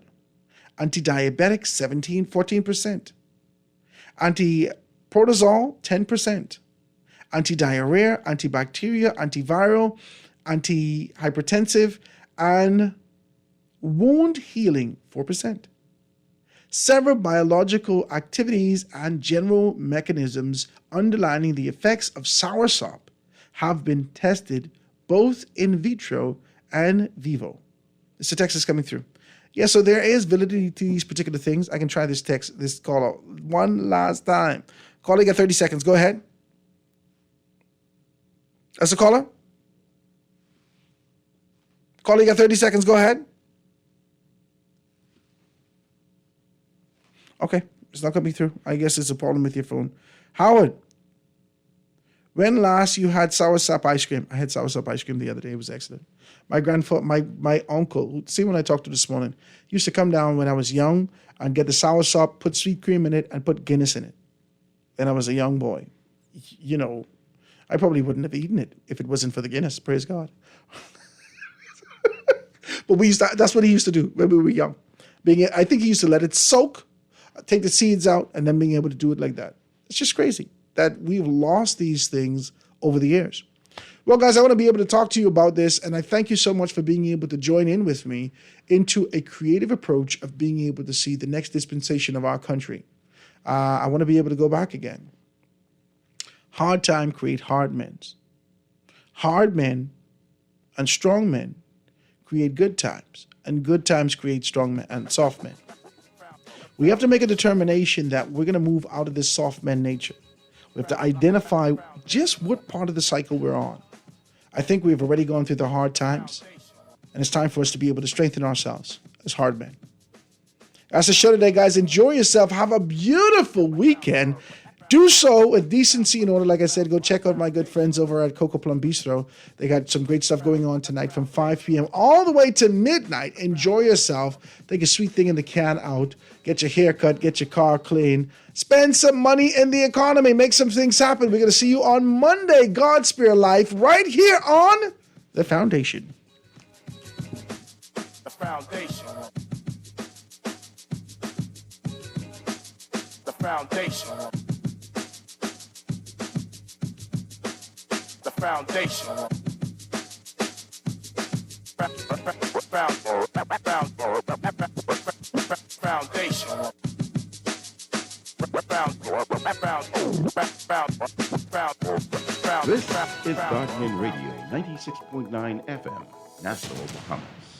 Anti-diabetic, 14%. Anti-protozoal, 10%. Anti-diarrhea, antibacterial, antiviral, anti-hypertensive, and wound healing, 4%. Several biological activities and general mechanisms underlining the effects of soursop have been tested both in vitro and vivo. It's a text is coming through. Yeah, so there is validity to these particular things. I can try this call out one last time. Caller, you got 30 seconds. Go ahead. That's a caller? Caller, you got 30 seconds. Go ahead. Okay, it's not coming through. I guess it's a problem with your phone. Howard, when last you had soursop ice cream? I had soursop ice cream the other day. It was excellent. My uncle, see when I talked to this morning, used to come down when I was young and get the soursop, put sweet cream in it, and put Guinness in it. When I was a young boy. You know, I probably wouldn't have eaten it if it wasn't for the Guinness. Praise God. But that's what he used to do when we were young. I think he used to let it soak, take the seeds out, and then being able to do it like that. It's just crazy that we've lost these things over the years. Well, guys, I want to be able to talk to you about this, and I thank you so much for being able to join in with me into a creative approach of being able to see the next dispensation of our country. I want to be able to go back again. Hard time create hard men. Hard men and strong men create good times, and good times create strong men and soft men. We have to make a determination that we're going to move out of this soft man nature. We have to identify just what part of the cycle we're on. I think we've already gone through the hard times, and it's time for us to be able to strengthen ourselves as hard men. That's the show today, guys. Enjoy yourself. Have a beautiful weekend. Do so with decency and order. Like I said, go check out my good friends over at Coco Plum Bistro. They got some great stuff going on tonight from 5 p.m. all the way to midnight. Enjoy yourself. Take a sweet thing in the can out. Get your hair cut. Get your car clean. Spend some money in the economy. Make some things happen. We're going to see you on Monday, God Spear Life, right here on The Foundation. The Foundation. The Foundation. The Foundation. This is Guardian Radio, 96.9 FM, Nassau, Bahamas.